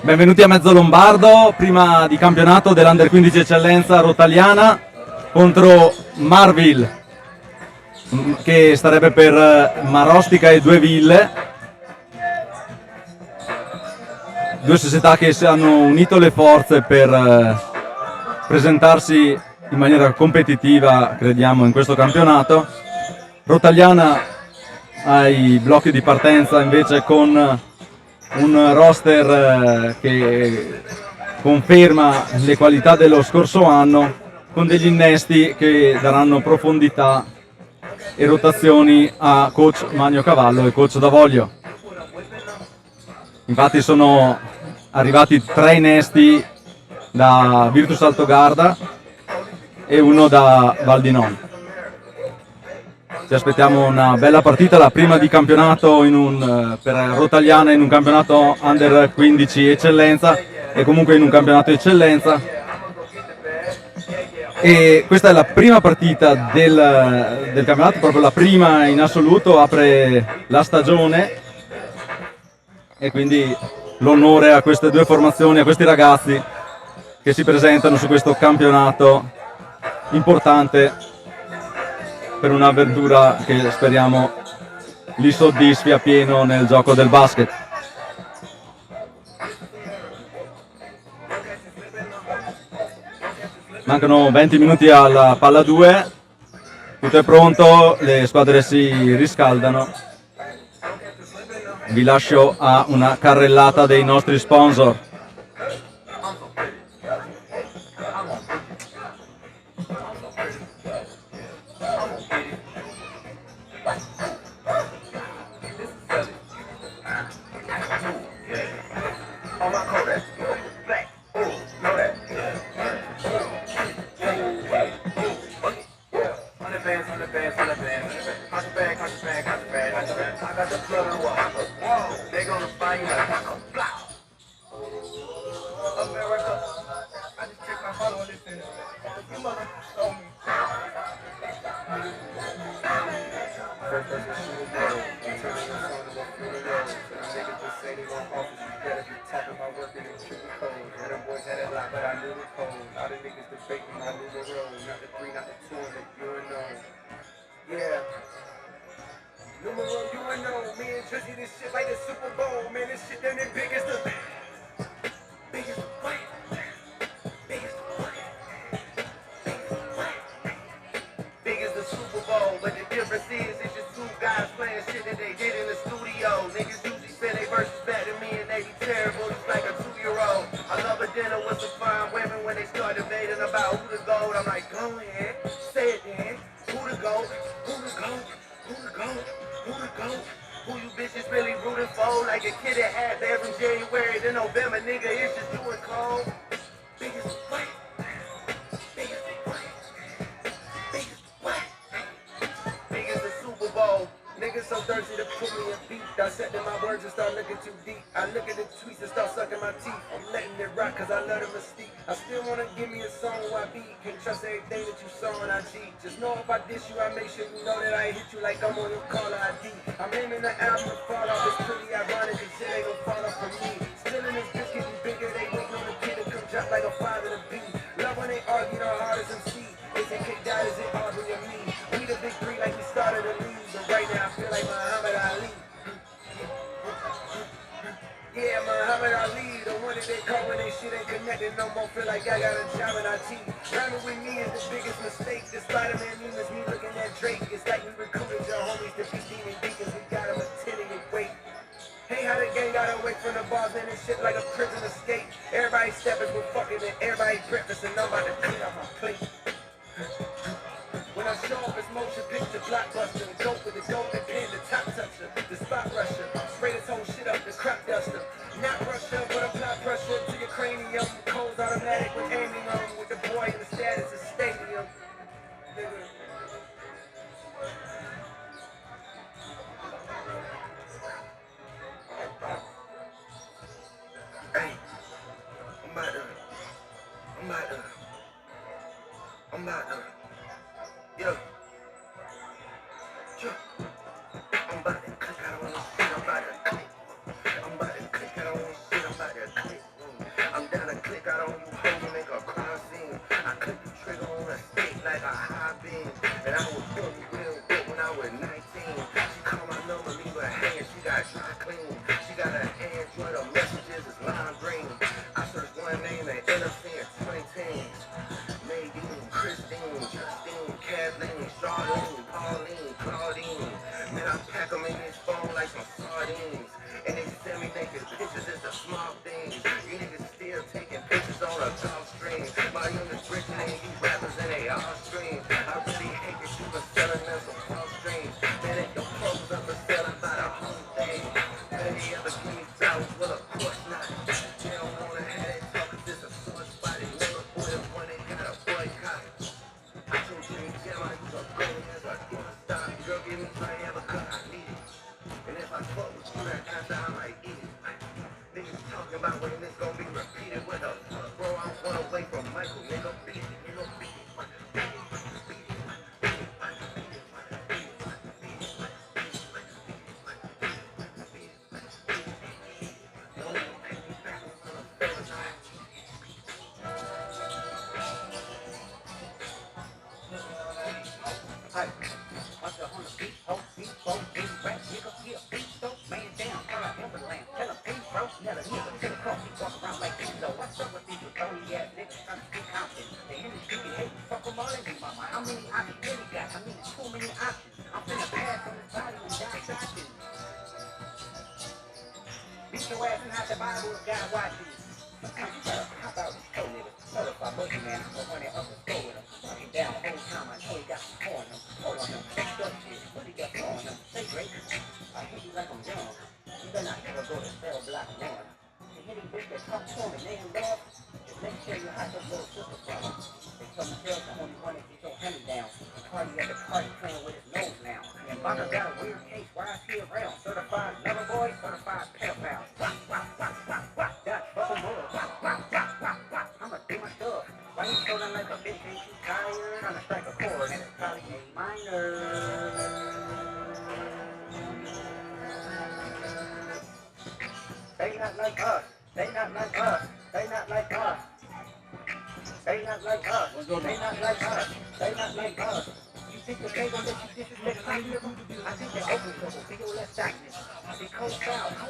Benvenuti a Mezzo Lombardo, prima di campionato dell'Under 15 Eccellenza Rotaliana contro Marville, che starebbe per Marostica e Due Ville, due società che hanno unito le forze per presentarsi in maniera competitiva, crediamo, in questo campionato. Rotaliana ai blocchi di partenza invece con un roster che conferma le qualità dello scorso anno, con degli innesti che daranno profondità e rotazioni a coach Magno Cavallo e coach Davoglio. Infatti sono arrivati 3 innesti da Virtus Altogarda e uno da Val di Non. Ci aspettiamo una bella partita, la prima di campionato per Rotaliana in un campionato Under 15 Eccellenza e comunque in un campionato Eccellenza. E questa è la prima partita del campionato, proprio la prima in assoluto, apre la stagione e quindi l'onore a queste due formazioni, a questi ragazzi che si presentano su questo campionato importante per un'avventura che speriamo li soddisfi a pieno nel gioco del basket. Mancano 20 minuti alla palla 2, tutto è pronto, le squadre si riscaldano. Vi lascio a una carrellata dei nostri sponsor.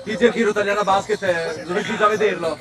Chi cerchi Rotaliana Basket è riuscito a vederlo?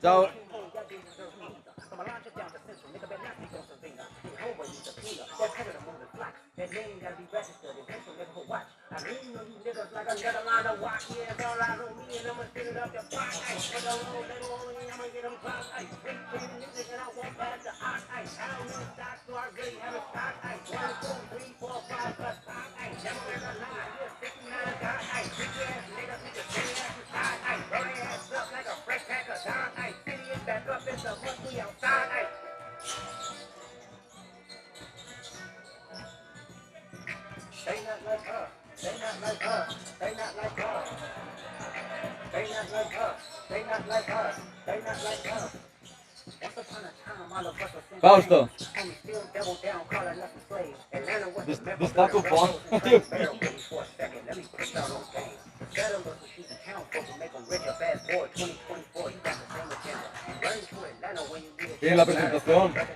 Ciao. Fausto, distacca un po'. Tieni la presentazione.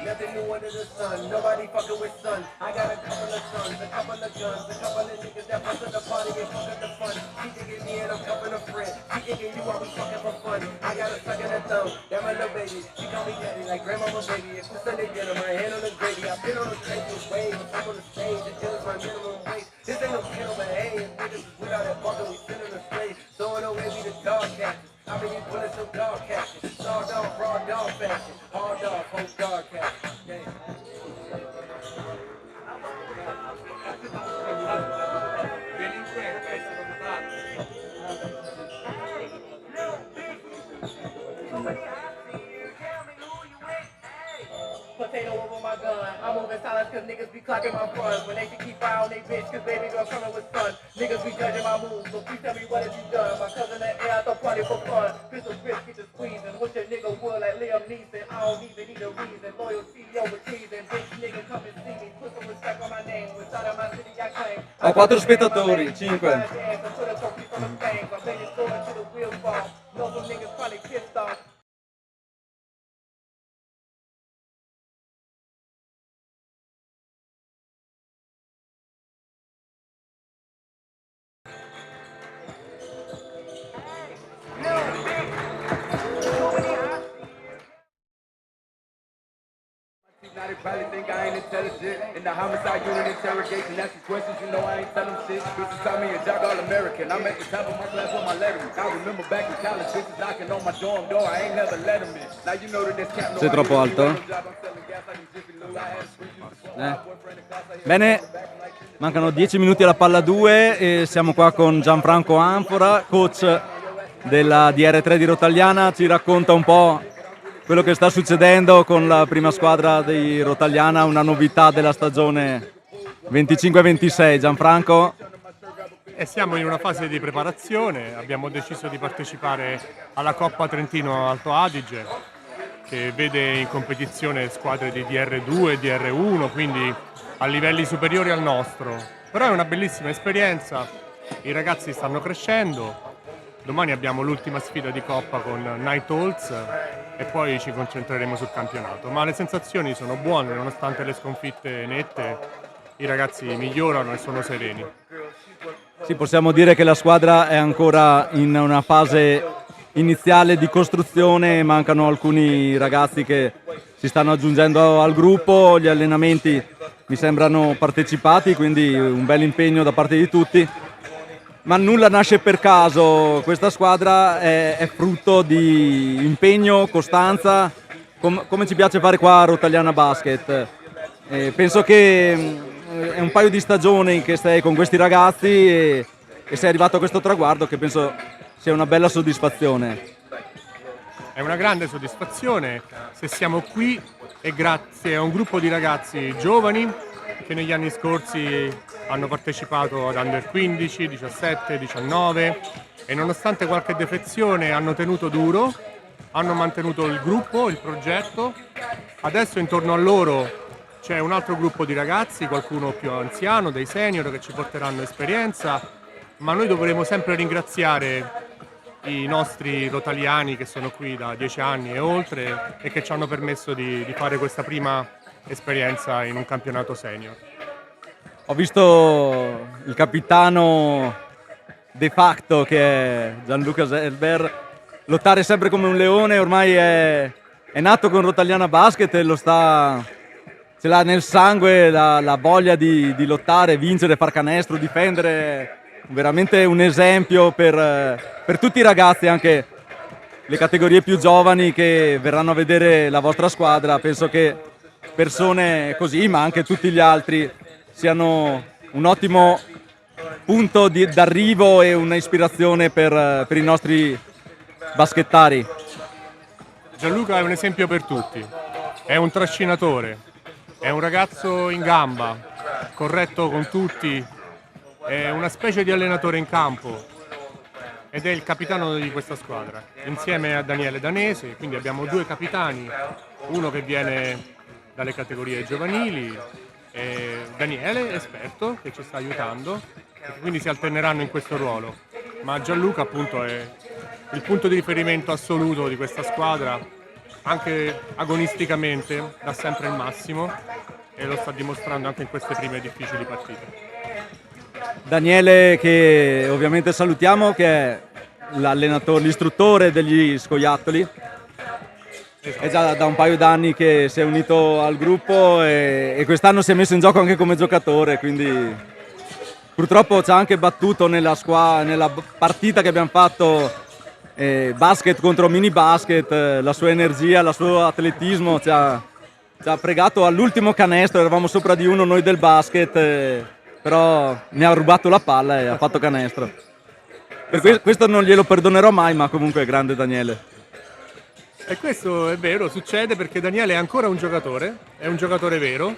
Nothing new under the sun, nobody fucking with sun. I got a couple of sons, a couple of guns, a couple of niggas that fuck with the party and fuck with the fun. She thinking me and I'm cuffing a friend. She thinking you always fucking for fun. I got a suck in the thumb, that my little baby. She call me daddy like grandmama baby. It's the Sunday dinner, my hand on the gravy. I've been on the train with waves, I'm on the stage, the dealers my minimum wage. This ain't no gentleman, hey, and niggas is without that bucket, we sending them straight. Throwing away we the dog catchers. I mean, you bullets some dog catchers. Saw dog, raw dog fashion. Hard dog, whole dog catchers. Yeah. Potato over my gun. I'm moving silence cause niggas be clocking my front. When they should keep eye on they bitch cause baby girl coming with sun. Niggas be judging my moves, but please tell me what have you done? My cousin that air out the party for fun. Pistol grip, get the squeezing. Wish a nigga would like Liam Neeson. I don't even need a reason. Loyalty over treason. Bitch nigga come and see me. Put some respect on my name. Inside of my city I claim. Ho 4 spettatori, 5. Now they probably think I ain't intelligent. In the homicide unit interrogation, asking questions, you know I ain't telling shit. Bitches tell me a jock all-American. I'm at the top of my class on my letterman. I remember back in college, bitches knocking on my dorm door. I ain't never let them in. Now you know that this cat Sei troppo alto? Bene, mancano 10 minuti alla palla 2 e siamo qua con Gianfranco Anfora, coach della DR3 di Rotagliana. Ci racconta un po' quello che sta succedendo con la prima squadra di Rotagliana, una novità della stagione 25-26. Gianfranco? Siamo in una fase di preparazione, abbiamo deciso di partecipare alla Coppa Trentino Alto Adige, che vede in competizione squadre di DR2 e DR1, quindi a livelli superiori al nostro. Però è una bellissima esperienza, i ragazzi stanno crescendo. Domani abbiamo l'ultima sfida di Coppa con Night Halls e poi ci concentreremo sul campionato. Ma le sensazioni sono buone, nonostante le sconfitte nette, i ragazzi migliorano e sono sereni. Sì, possiamo dire che la squadra è ancora in una fase iniziale di costruzione, mancano alcuni ragazzi che si stanno aggiungendo al gruppo, gli allenamenti mi sembrano partecipati, quindi un bel impegno da parte di tutti. Ma nulla nasce per caso, questa squadra è frutto di impegno, costanza, come ci piace fare qua a Rotagliana Basket. Penso che è un paio di stagioni che stai con questi ragazzi e sei arrivato a questo traguardo che penso sia una bella soddisfazione. È una grande soddisfazione, se siamo qui è grazie a un gruppo di ragazzi giovani che negli anni scorsi hanno partecipato ad Under 15, 17, 19 e nonostante qualche defezione hanno tenuto duro, hanno mantenuto il gruppo, il progetto. Adesso intorno a loro c'è un altro gruppo di ragazzi, qualcuno più anziano, dei senior che ci porteranno esperienza, ma noi dovremo sempre ringraziare i nostri rotagliani che sono qui da 10 anni e oltre e che ci hanno permesso di fare questa prima esperienza in un campionato senior. Ho visto il capitano de facto che è Gianluca Selber lottare sempre come un leone, ormai è nato con Rotagliana Basket e ce l'ha nel sangue la voglia di lottare, vincere, far canestro, difendere, veramente un esempio per tutti i ragazzi, anche le categorie più giovani che verranno a vedere la vostra squadra. Penso che persone così, ma anche tutti gli altri, siano un ottimo punto d'arrivo e un'ispirazione per i nostri baschettari. Gianluca è un esempio per tutti, è un trascinatore, è un ragazzo in gamba, corretto con tutti, è una specie di allenatore in campo ed è il capitano di questa squadra, insieme a Daniele Danese, quindi abbiamo due capitani, uno che viene dalle categorie giovanili, e Daniele, esperto, che ci sta aiutando, e quindi si alterneranno in questo ruolo. Ma Gianluca appunto è il punto di riferimento assoluto di questa squadra, anche agonisticamente dà sempre il massimo e lo sta dimostrando anche in queste prime difficili partite. Daniele, che ovviamente salutiamo, che è l'allenatore, l'istruttore degli scoiattoli. è già da un paio d'anni che si è unito al gruppo e quest'anno si è messo in gioco anche come giocatore, quindi purtroppo ci ha anche battuto nella partita che abbiamo fatto basket contro mini basket, la sua energia, il suo atletismo ci ha fregato all'ultimo canestro, eravamo sopra di uno noi del basket, però mi ha rubato la palla e ha fatto canestro. Questo non glielo perdonerò mai, ma comunque è grande Daniele. E questo è vero, succede perché Daniele è ancora un giocatore vero.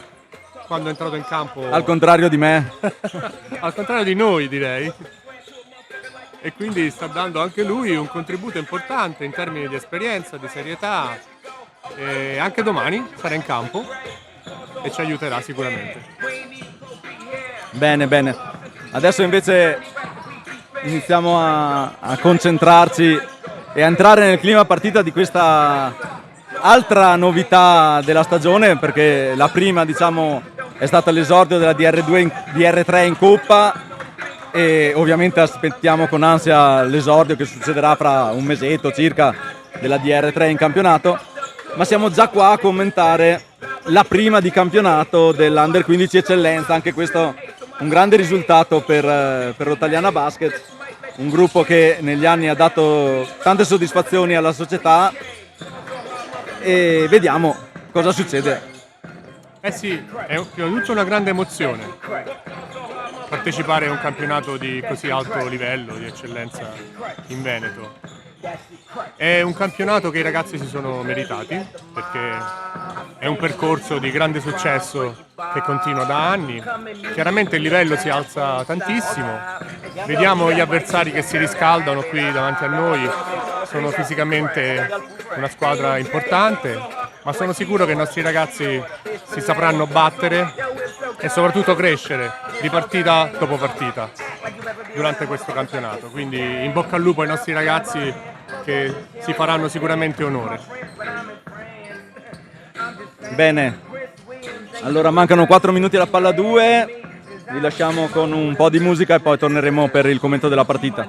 Quando è entrato in campo, Al contrario di me. al contrario di noi direi, e quindi sta dando anche lui un contributo importante in termini di esperienza, di serietà, e anche domani sarà in campo e ci aiuterà sicuramente. Bene, bene. Adesso invece iniziamo a concentrarci e a entrare nel clima partita di questa altra novità della stagione, perché la prima, diciamo, è stata l'esordio della DR3 in Coppa e ovviamente aspettiamo con ansia l'esordio che succederà fra un mesetto circa della DR3 in campionato, ma siamo già qua a commentare la prima di campionato dell'Under 15 Eccellenza, anche questo un grande risultato per Rotagliana Basket, un gruppo che negli anni ha dato tante soddisfazioni alla società e vediamo cosa succede. Eh sì, è prima di tutto una grande emozione partecipare a un campionato di così alto livello, di eccellenza in Veneto. È un campionato che i ragazzi si sono meritati perché è un percorso di grande successo che continua da anni. Chiaramente il livello si alza tantissimo, vediamo gli avversari che si riscaldano qui davanti a noi, sono fisicamente una squadra importante, ma sono sicuro che i nostri ragazzi si sapranno battere e soprattutto crescere di partita dopo partita durante questo campionato. Quindi in bocca al lupo ai nostri ragazzi che si faranno sicuramente onore. Bene, allora mancano 4 minuti alla palla 2, vi lasciamo con un po' di musica e poi torneremo per il commento della partita.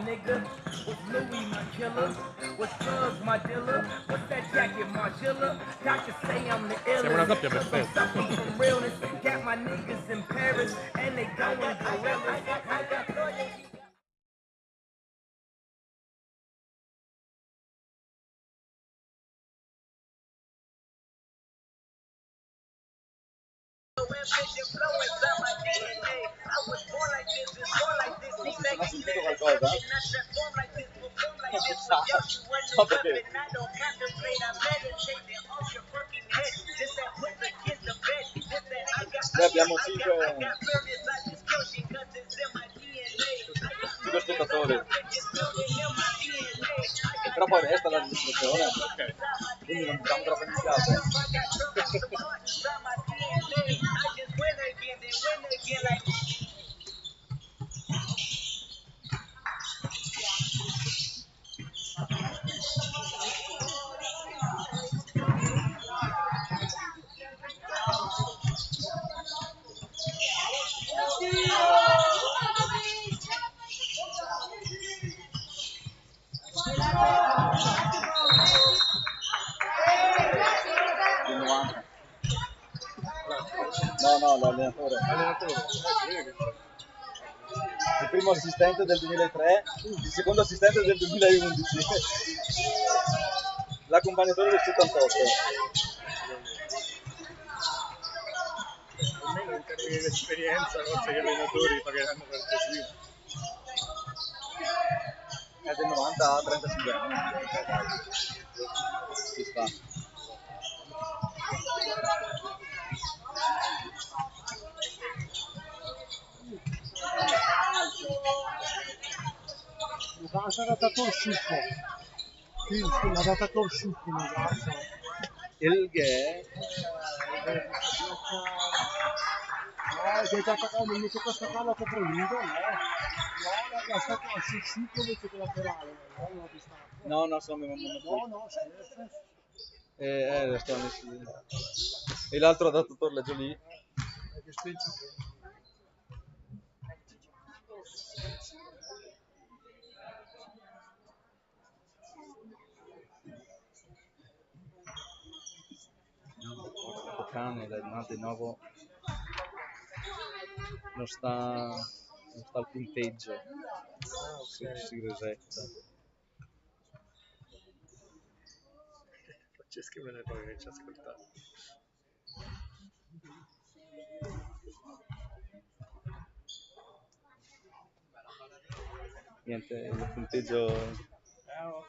Siamo una coppia perfetta. No, perché? Noi abbiamo 5 spettatori. Però poi resta la registrazione, ok. Quindi non siamo troppo iniziati. No, l'allenatore. Il primo assistente del 2003, il secondo assistente del 2011, l'accompagnatore del 78. Almeno in termini di esperienza, forse gli allenatori pagheranno qualcosina. È del 90 a 35 anni. Ci sta. L'ha data Sciucco. Sì, l'ha data Sciucco, Il che no, che già attaccando invece questa palla che prendo, no. No, l'ha stata Sciucco invece che laterale, no, no, sono no, scherzo. stanno sì. E l'altro ha dato Torleggio lì. Che specie. Canada, no, di nuovo non sta al punteggio, si resetta. Francesco me ne poi che ci ha ascoltato. Niente, il punteggio... Ciao.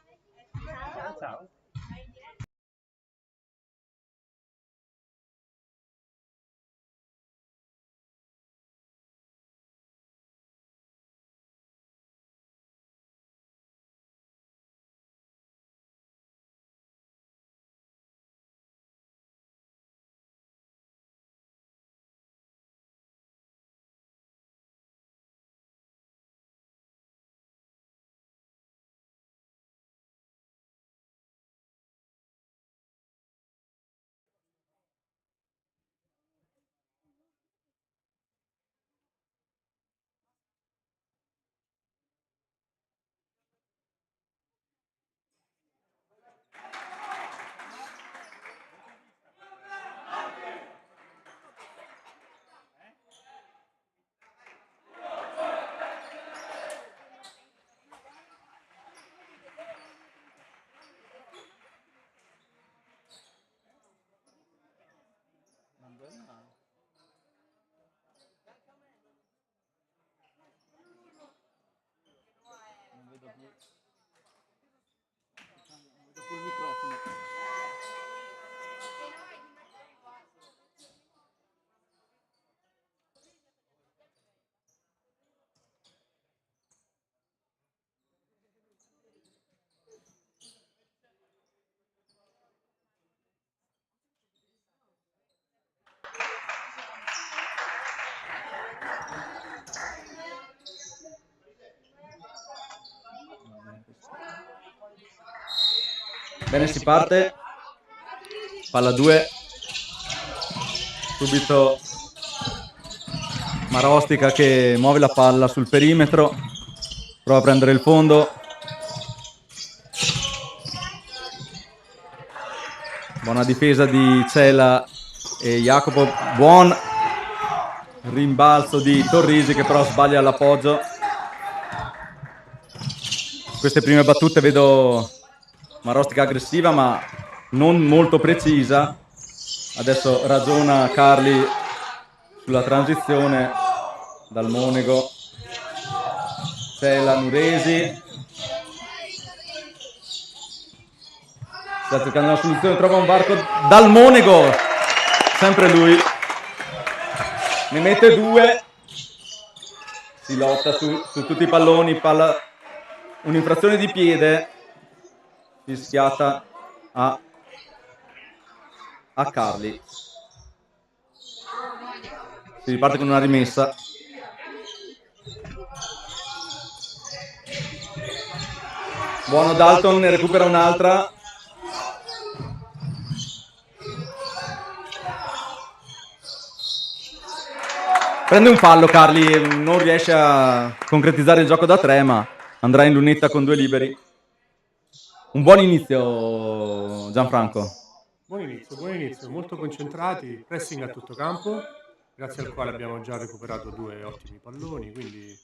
Bene, si parte, palla 2, subito Marostica che muove la palla sul perimetro, prova a prendere il fondo, buona difesa di Cela e Jacopo, buon rimbalzo di Torrisi che però sbaglia l'appoggio. Queste prime battute vedo Marostica aggressiva ma non molto precisa. Adesso ragiona Carli sulla transizione dal Monego. Cela, Nuresi. Sta cercando una soluzione, trova un varco dal Monego. Sempre lui. Ne mette 2. Si lotta su tutti i palloni. Palla, un'infrazione di piede. Fischiata a Carli. Si riparte con una rimessa. Buono Dalton, ne recupera un'altra. Prende un fallo Carli, non riesce a concretizzare il gioco da 3, ma andrà in lunetta con 2 liberi. Un buon inizio, Gianfranco. Buon inizio, molto concentrati, pressing a tutto campo, grazie al quale abbiamo già recuperato 2 ottimi palloni, quindi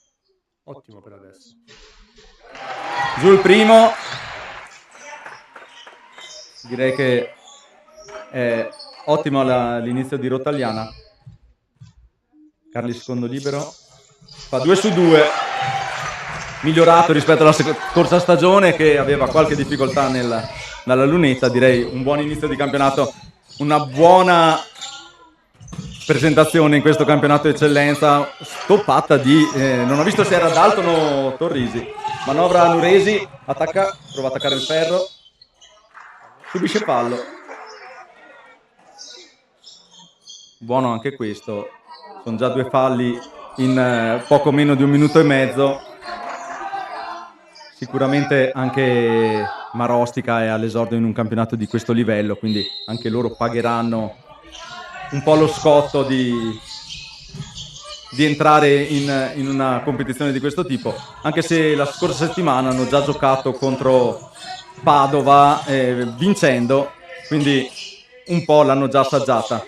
ottimo per adesso. Giù il primo. Direi che è ottimo l'inizio di Rottagliana. Carli secondo libero. Fa 2 su 2. Migliorato rispetto alla scorsa stagione che aveva qualche difficoltà nella lunetta. Direi un buon inizio di campionato, una buona presentazione in questo campionato eccellenza, stoppata di non ho visto se era Dalton o Torrisi. Manovra Nuresi, attacca, prova a attaccare il ferro, subisce fallo. Buono anche questo, sono già 2 falli in poco meno di 1 minuto e mezzo. Sicuramente anche Marostica è all'esordio in un campionato di questo livello, quindi anche loro pagheranno un po' lo scotto di entrare in una competizione di questo tipo, anche se la scorsa settimana hanno già giocato contro Padova vincendo, quindi un po' l'hanno già assaggiata.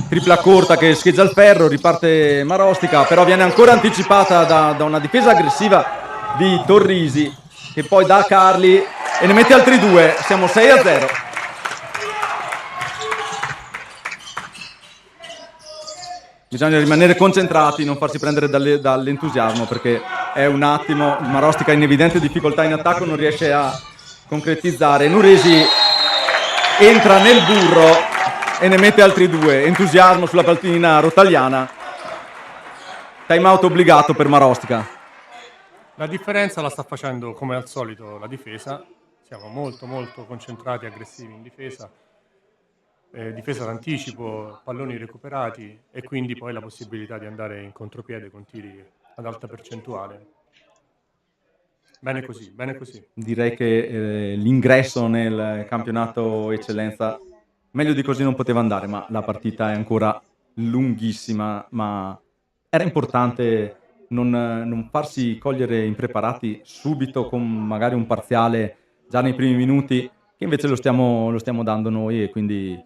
tripla corta che scheggia il ferro, riparte Marostica, però viene ancora anticipata da una difesa aggressiva di Torrisi, che poi dà a Carli e ne mette altri 2. Siamo 6-0. Bisogna rimanere concentrati, non farsi prendere dall'entusiasmo, perché è un attimo, Marostica in evidente difficoltà in attacco, non riesce a concretizzare. Nuresi entra nel burro e ne mette altri 2. Entusiasmo sulla paltina rotagliana. Time out obbligato per Marostica. La differenza la sta facendo come al solito la difesa. Siamo molto concentrati e aggressivi in difesa. Difesa d'anticipo, palloni recuperati e quindi poi la possibilità di andare in contropiede con tiri ad alta percentuale. Bene così, bene così. Direi che l'ingresso nel campionato eccellenza meglio di così non poteva andare, ma la partita è ancora lunghissima, ma era importante non farsi cogliere impreparati subito con magari un parziale già nei primi minuti, che invece lo stiamo dando noi, e quindi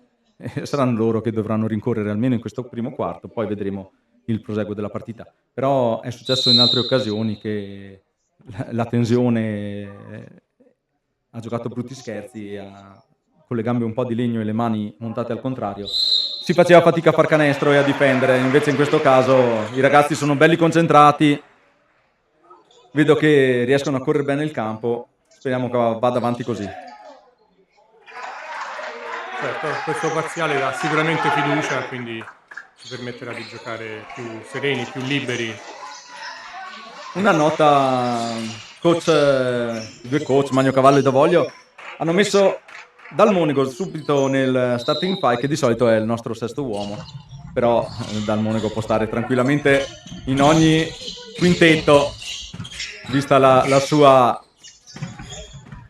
saranno loro che dovranno rincorrere almeno in questo primo quarto, poi vedremo il proseguo della partita. Però è successo in altre occasioni che la tensione ha giocato brutti scherzi, con le gambe un po' di legno e le mani montate al contrario. Si faceva fatica a far canestro e a difendere, invece in questo caso i ragazzi sono belli concentrati, vedo che riescono a correre bene il campo, speriamo che vada avanti così. Certo, questo parziale dà sicuramente fiducia, quindi ci permetterà di giocare più sereni, più liberi. Una nota, due coach, Magnocavallo e Davoglio, hanno messo Dal Monego subito nel starting five, che di solito è il nostro sesto uomo, però Dal Monego può stare tranquillamente in ogni quintetto, vista la sua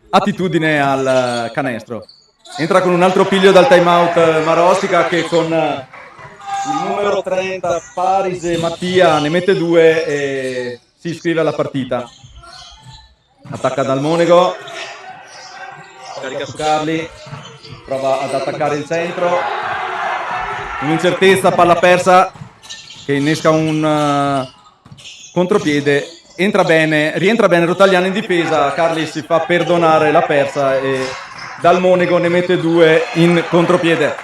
attitudine al canestro. Entra con un altro piglio dal timeout Marostica, che con il numero 30 Parise Mattia ne mette 2 e si iscrive alla partita. Attacca Dal Monego, carica su Carli, prova ad attaccare il centro, un'incertezza, palla persa che innesca un contropiede, rientra bene Rotagliano in difesa, Carli si fa perdonare la persa e Dal Monego ne mette 2 in contropiede.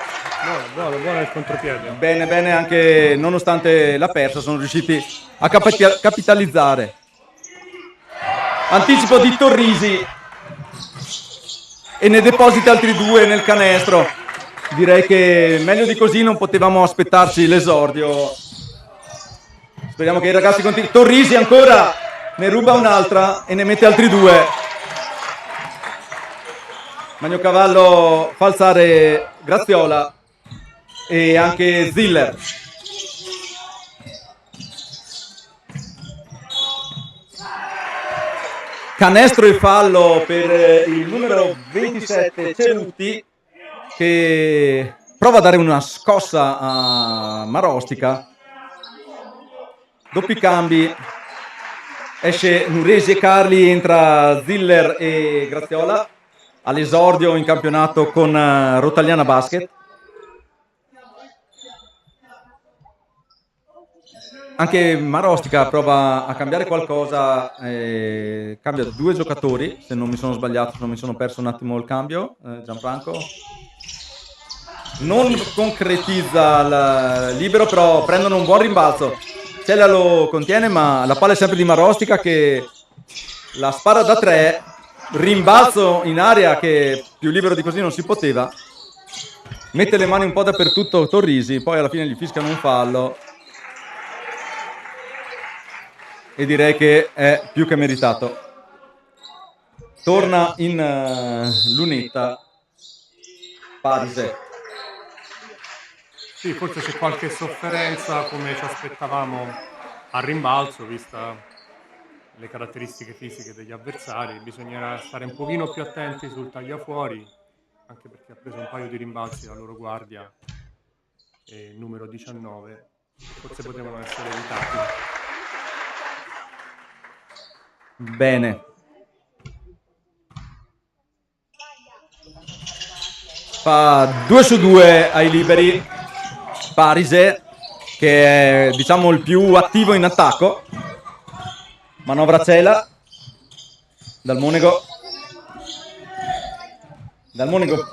Buono il contropiede. Bene, anche nonostante la persa sono riusciti a capitalizzare. Anticipo di Torrisi e ne deposita altri 2 nel canestro. Direi che meglio di così non potevamo aspettarci l'esordio. Speriamo che i ragazzi continuino. Torrisi ancora ne ruba un'altra e ne mette altri 2. Magnocavallo fa alzare Graziola e anche Ziller. Canestro e fallo per il numero 27 Ceruti, che prova a dare una scossa a Marostica. Doppi cambi, esce Nuresi e Carli, entra Ziller e Graziola all'esordio in campionato con Rotagliana Basket. Anche Marostica prova a cambiare qualcosa, cambia 2 giocatori, se non mi sono sbagliato, se non mi sono perso un attimo il cambio. Gianfranco non concretizza il libero, però prendono un buon rimbalzo. Cella lo contiene, ma la palla è sempre di Marostica, che la spara da 3, rimbalzo in aria che più libero di così non si poteva. Mette le mani un po' dappertutto Torrisi, poi alla fine gli fischiano un fallo. E direi che è più che meritato. Torna in lunetta Parise. Sì, forse c'è qualche sofferenza, come ci aspettavamo al rimbalzo, vista le caratteristiche fisiche degli avversari. Bisognerà stare un pochino più attenti sul tagliafuori, anche perché ha preso un paio di rimbalzi la loro guardia e il numero 19. Forse potevano essere evitati. Bene. Fa 2 su 2 ai liberi. Parise, che è diciamo il più attivo in attacco. Manovra Cela dal Monego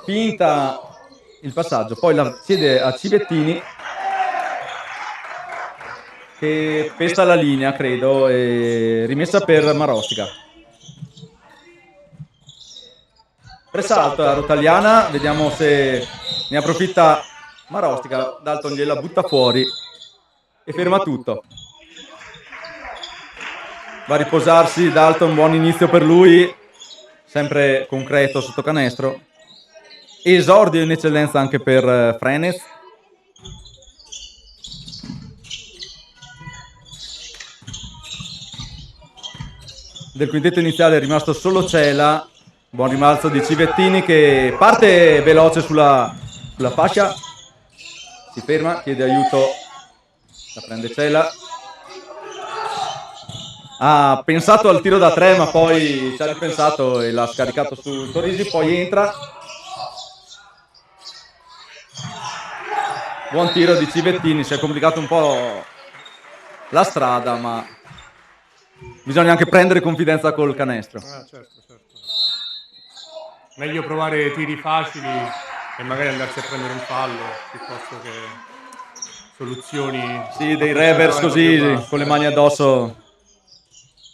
finta il passaggio, poi la chiede a Civettini che pesta la linea, credo, e rimessa per Marostica. Presalto a Rotagliana, vediamo se ne approfitta Marostica. Dalton gliela butta fuori e ferma tutto. Va a riposarsi Dalton, buon inizio per lui, sempre concreto sotto canestro. Esordio in eccellenza anche per Frenes. Del quintetto iniziale è rimasto solo Cela. Buon rimbalzo di Civettini che parte veloce sulla fascia. Si ferma, chiede aiuto, la prende Cela. Ha pensato al tiro da 3 ma poi ci ha ripensato e l'ha scaricato su Torrisi, poi entra. Buon tiro di Civettini, si è complicato un po' la strada, ma bisogna anche prendere confidenza col canestro. Certo. Meglio provare tiri facili e magari andarsi a prendere un fallo piuttosto che soluzioni. Sì, dei reverse così con le mani addosso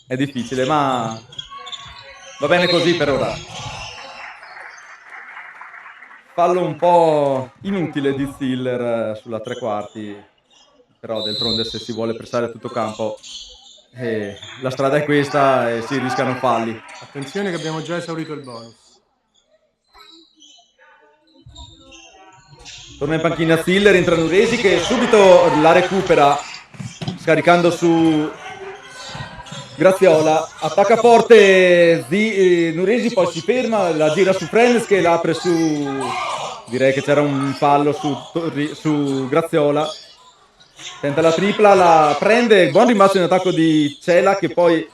è difficile, ma va bene così per ora. Fallo un po' inutile di Ziller sulla tre quarti, però d'altronde se si vuole pressare a tutto campo la strada è questa e si rischiano falli. Attenzione che abbiamo già esaurito il bonus. Torna in panchina Ziller, entra Nuresi che subito la recupera scaricando su Graziola, attacca forte Nuresi, poi si ferma, la gira su Frenes che l'apre su, direi che c'era un fallo su Graziola, tenta la tripla, la prende, buon rimbalzo in attacco di Cela che poi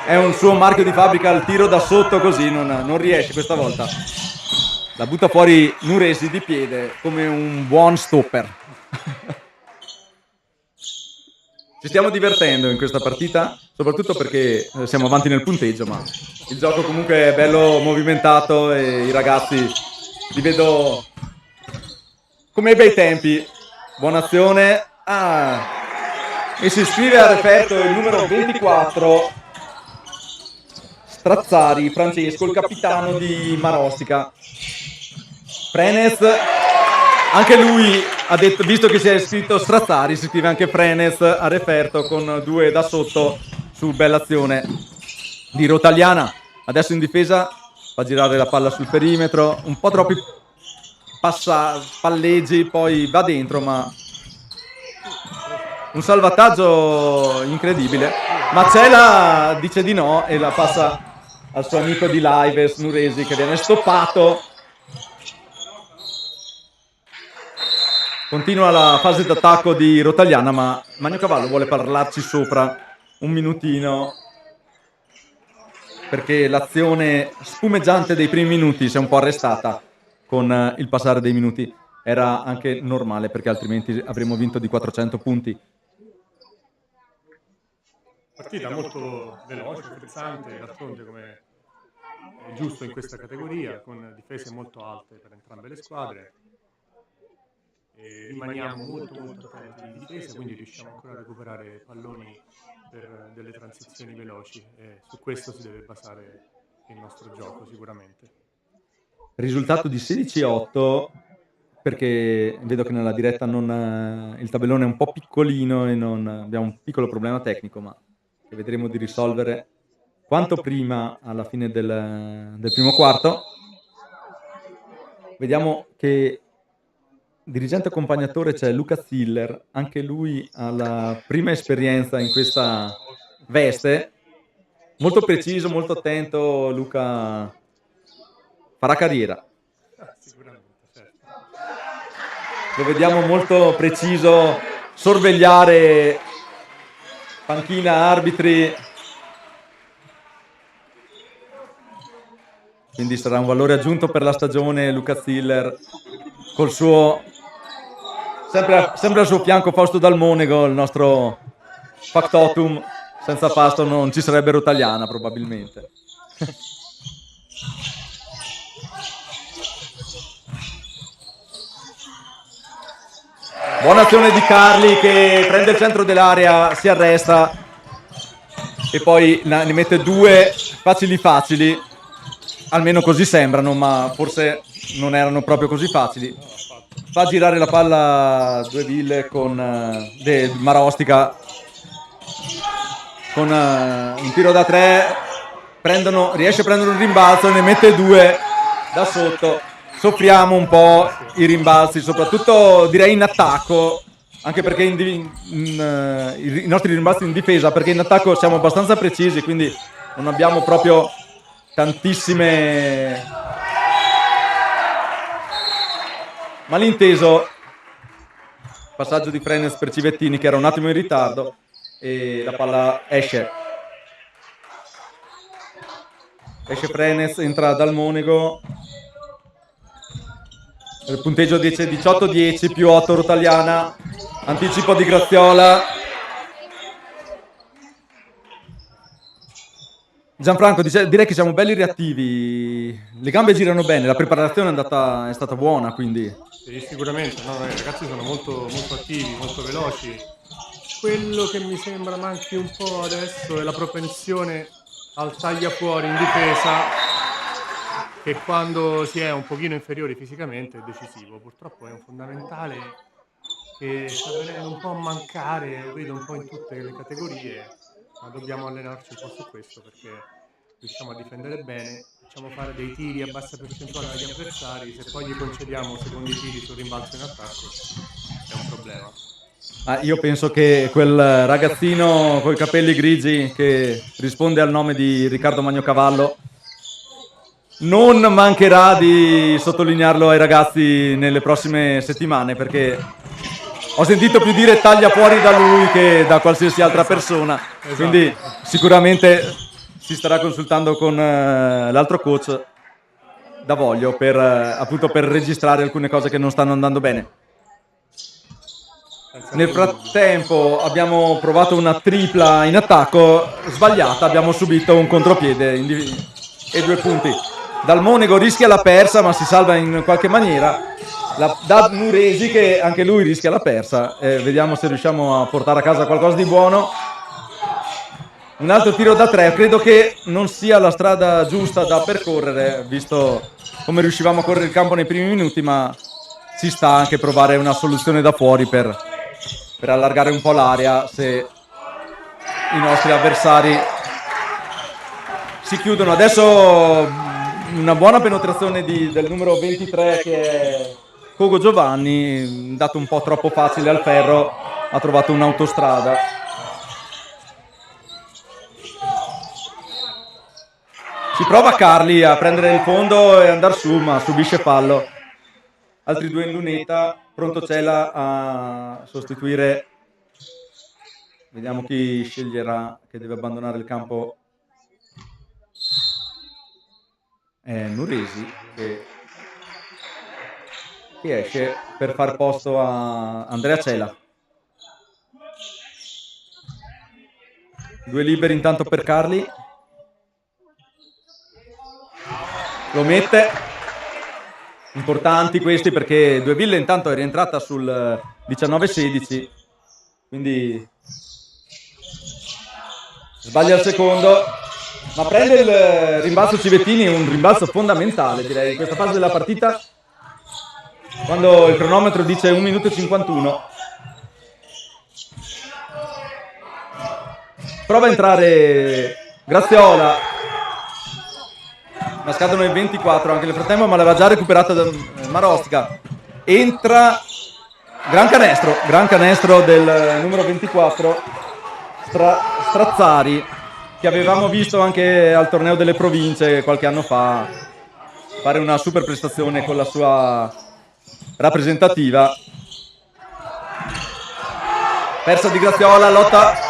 è un suo marchio di fabbrica, al tiro da sotto così non riesce questa volta. La butta fuori Nuresi di piede come un buon stopper. Ci stiamo divertendo in questa partita, soprattutto perché siamo avanti nel punteggio, ma il gioco comunque è bello movimentato e i ragazzi li vedo come ai bei tempi. Buona azione. E si iscrive a referto il numero 24, Strazzari, Francesco, il capitano di Marostica. Frenes, anche lui ha detto, visto che si è iscritto Strazzari, si scrive anche Frenes a referto con 2 da sotto su bella azione di Rotagliana. Adesso in difesa fa girare la palla sul perimetro, un po' troppi palleggi, poi va dentro, ma un salvataggio incredibile. Ma Cela dice di no e la passa al suo amico di live Nuresi che viene stoppato. Continua la fase d'attacco di Rotagliana, ma Magnocavallo vuole parlarci sopra un minutino perché l'azione spumeggiante dei primi minuti si è un po' arrestata con il passare dei minuti. Era anche normale perché altrimenti avremmo vinto di 400 punti. Partita molto veloce, frizzante, d'altronde come è giusto in questa categoria, con difese molto alte per entrambe le squadre. E rimaniamo molto attenti in difesa, quindi riusciamo ancora a recuperare palloni per delle transizioni veloci e su questo si deve basare il nostro gioco sicuramente. Risultato di 16-8 perché vedo che nella diretta il tabellone è un po' piccolino e abbiamo un piccolo problema tecnico, ma che vedremo di risolvere quanto prima alla fine del primo quarto. Vediamo che dirigente accompagnatore c'è Luca Ziller, anche lui ha la prima esperienza in questa veste, molto preciso, molto attento. Luca farà carriera. Lo vediamo molto preciso, sorvegliare panchina, arbitri, quindi sarà un valore aggiunto per la stagione Luca Ziller col suo sempre al suo fianco Fausto Dal Monego, il nostro factotum. Senza Fausto non ci sarebbe Rotagliana probabilmente. Buona azione di Carli che prende il centro dell'area, si arresta e poi ne mette due facili, almeno così sembrano, ma forse non erano proprio così facili. Fa girare la palla Dueville con Marostica con un tiro da 3, riesce a prendere un rimbalzo e ne mette 2 da sotto. Soffriamo un po' i rimbalzi, soprattutto direi in attacco, anche perché i nostri rimbalzi in difesa, perché in attacco siamo abbastanza precisi, quindi non abbiamo proprio tantissime malinteso. Passaggio di Frenez per Civettini che era un attimo in ritardo e la palla esce Frenez, entra Dal Monego. Il punteggio dice 18-10 più 8 Rotagliana, anticipo di Graziola. Gianfranco dice, direi che siamo belli reattivi, le gambe girano bene, la preparazione è stata buona, quindi Sì, sicuramente, no, i ragazzi sono molto, molto attivi, molto veloci. Quello che mi sembra manchi un po' adesso è la propensione al taglia fuori in difesa, che quando si è un pochino inferiori fisicamente è decisivo. Purtroppo è un fondamentale che sta venendo un po' a mancare, lo vedo un po' in tutte le categorie, ma dobbiamo allenarci un po' su questo perché riusciamo a difendere bene, facciamo fare dei tiri a bassa percentuale agli avversari, se poi gli concediamo secondi tiri sul rimbalzo in attacco è un problema. io penso che quel ragazzino con i capelli grigi che risponde al nome di Riccardo Magnocavallo non mancherà di sottolinearlo ai ragazzi nelle prossime settimane, perché ho sentito più dire taglia fuori da lui che da qualsiasi altra persona. Esatto. Quindi sicuramente si starà consultando con l'altro coach Davoglio appunto per registrare alcune cose che non stanno andando bene. Nel frattempo abbiamo provato una tripla in attacco sbagliata, abbiamo subito un contropiede e 2 punti. Dal Monego rischia la persa, ma si salva in qualche maniera. Da Nuresi che anche lui rischia la persa. Vediamo se riusciamo a portare a casa qualcosa di buono. Un altro tiro da 3, credo che non sia la strada giusta da percorrere, visto come riuscivamo a correre il campo nei primi minuti, ma ci sta anche provare una soluzione da fuori per allargare un po' l'area se i nostri avversari si chiudono. Adesso una buona penetrazione del numero 23 che è Cogo Giovanni, dato un po' troppo facile al ferro, ha trovato un'autostrada. Si prova Carli a prendere il fondo e andare su, ma subisce fallo. Altri 2 in lunetta, pronto Cela a sostituire. Vediamo chi sceglierà che deve abbandonare il campo. È Nuresi che esce per far posto a Andrea Cela. 2 liberi intanto per Carli. Lo mette. Importanti questi perché Dueville intanto è rientrata sul 19-16, quindi sbaglia il secondo, ma prende il rimbalzo Civettini, un rimbalzo fondamentale direi in questa fase della partita, quando il cronometro dice 1 minuto e 51. Prova a entrare Graziola, ma scadono i 24 anche nel frattempo, ma l'aveva già recuperata da Marostica. Entra gran canestro del numero 24 Strazzari, che avevamo visto anche al torneo delle province qualche anno fa fare una super prestazione con la sua rappresentativa. Persa di Graziola, lotta,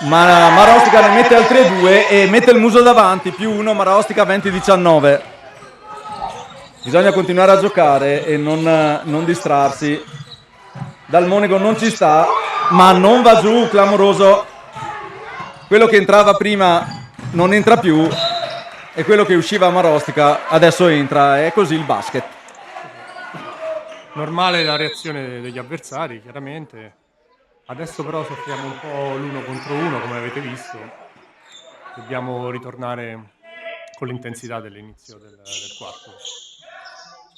ma Marostica ne mette altri 2 e mette il muso davanti, più 1, Marostica 20-19. Bisogna continuare a giocare e non distrarsi. dal Monego non ci sta, ma non va giù, clamoroso. Quello che entrava prima non entra più e quello che usciva a Marostica adesso entra, è così il basket. Normale la reazione degli avversari, chiaramente. Adesso però soffriamo un po' l'uno contro uno, come avete visto. Dobbiamo ritornare con l'intensità dell'inizio del quarto.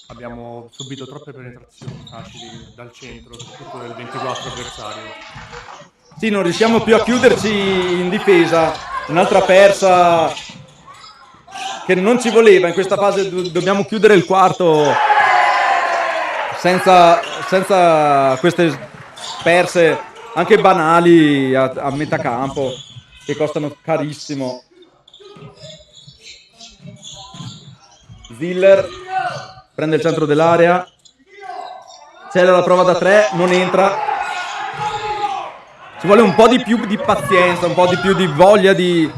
Abbiamo subito troppe penetrazioni facili dal centro, soprattutto del 24 avversario. Sì, non riusciamo più a chiuderci in difesa. Un'altra persa che non ci voleva in questa fase. Dobbiamo chiudere il quarto senza queste perse anche banali a metà campo che costano carissimo. Ziller prende il centro dell'area, c'è la prova da 3, non entra. Ci vuole un po' di più di pazienza, un po' di più di voglia di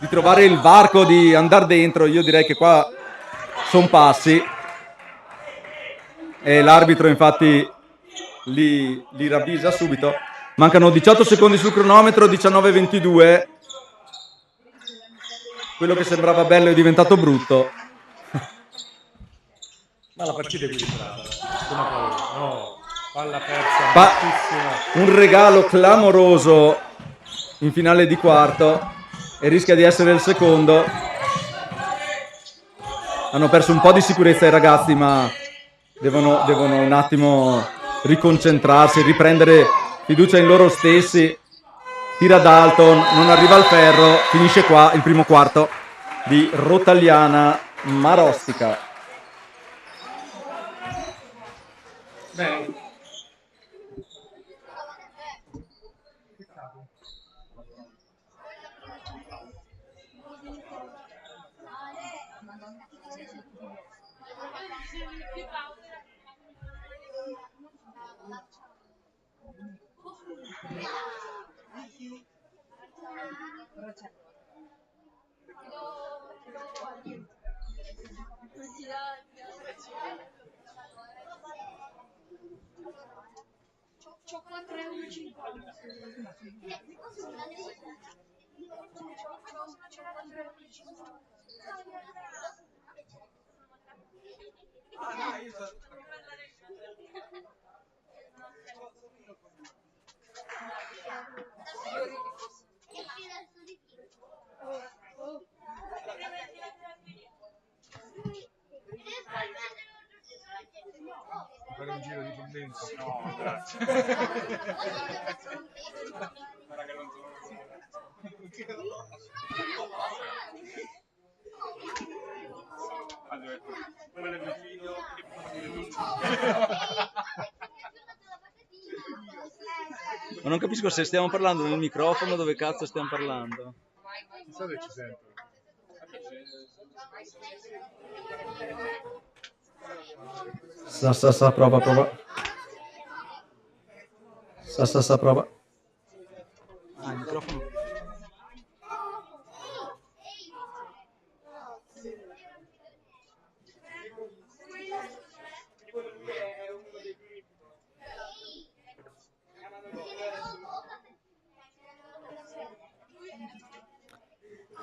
trovare il varco, di andare dentro. Io direi che qua sono passi e l'arbitro infatti li ravvisa subito. Mancano 18 secondi sul cronometro, 19-22. Quello che sembrava bello è diventato brutto. Ma la partita è equilibrata. No, palla persa, un regalo clamoroso in finale di quarto e rischia di essere il secondo. Hanno perso un po' di sicurezza i ragazzi, ma devono un attimo riconcentrarsi, riprendere fiducia in loro stessi. Tira Dalton, non arriva al ferro, finisce qua il primo quarto di Rotagliana Marostica. Bene. Fare un giro di commento. No, grazie. Ma non capisco se stiamo parlando nel microfono, dove cazzo stiamo parlando. Chissà se ci sento. Prova. Prova. Il microfono.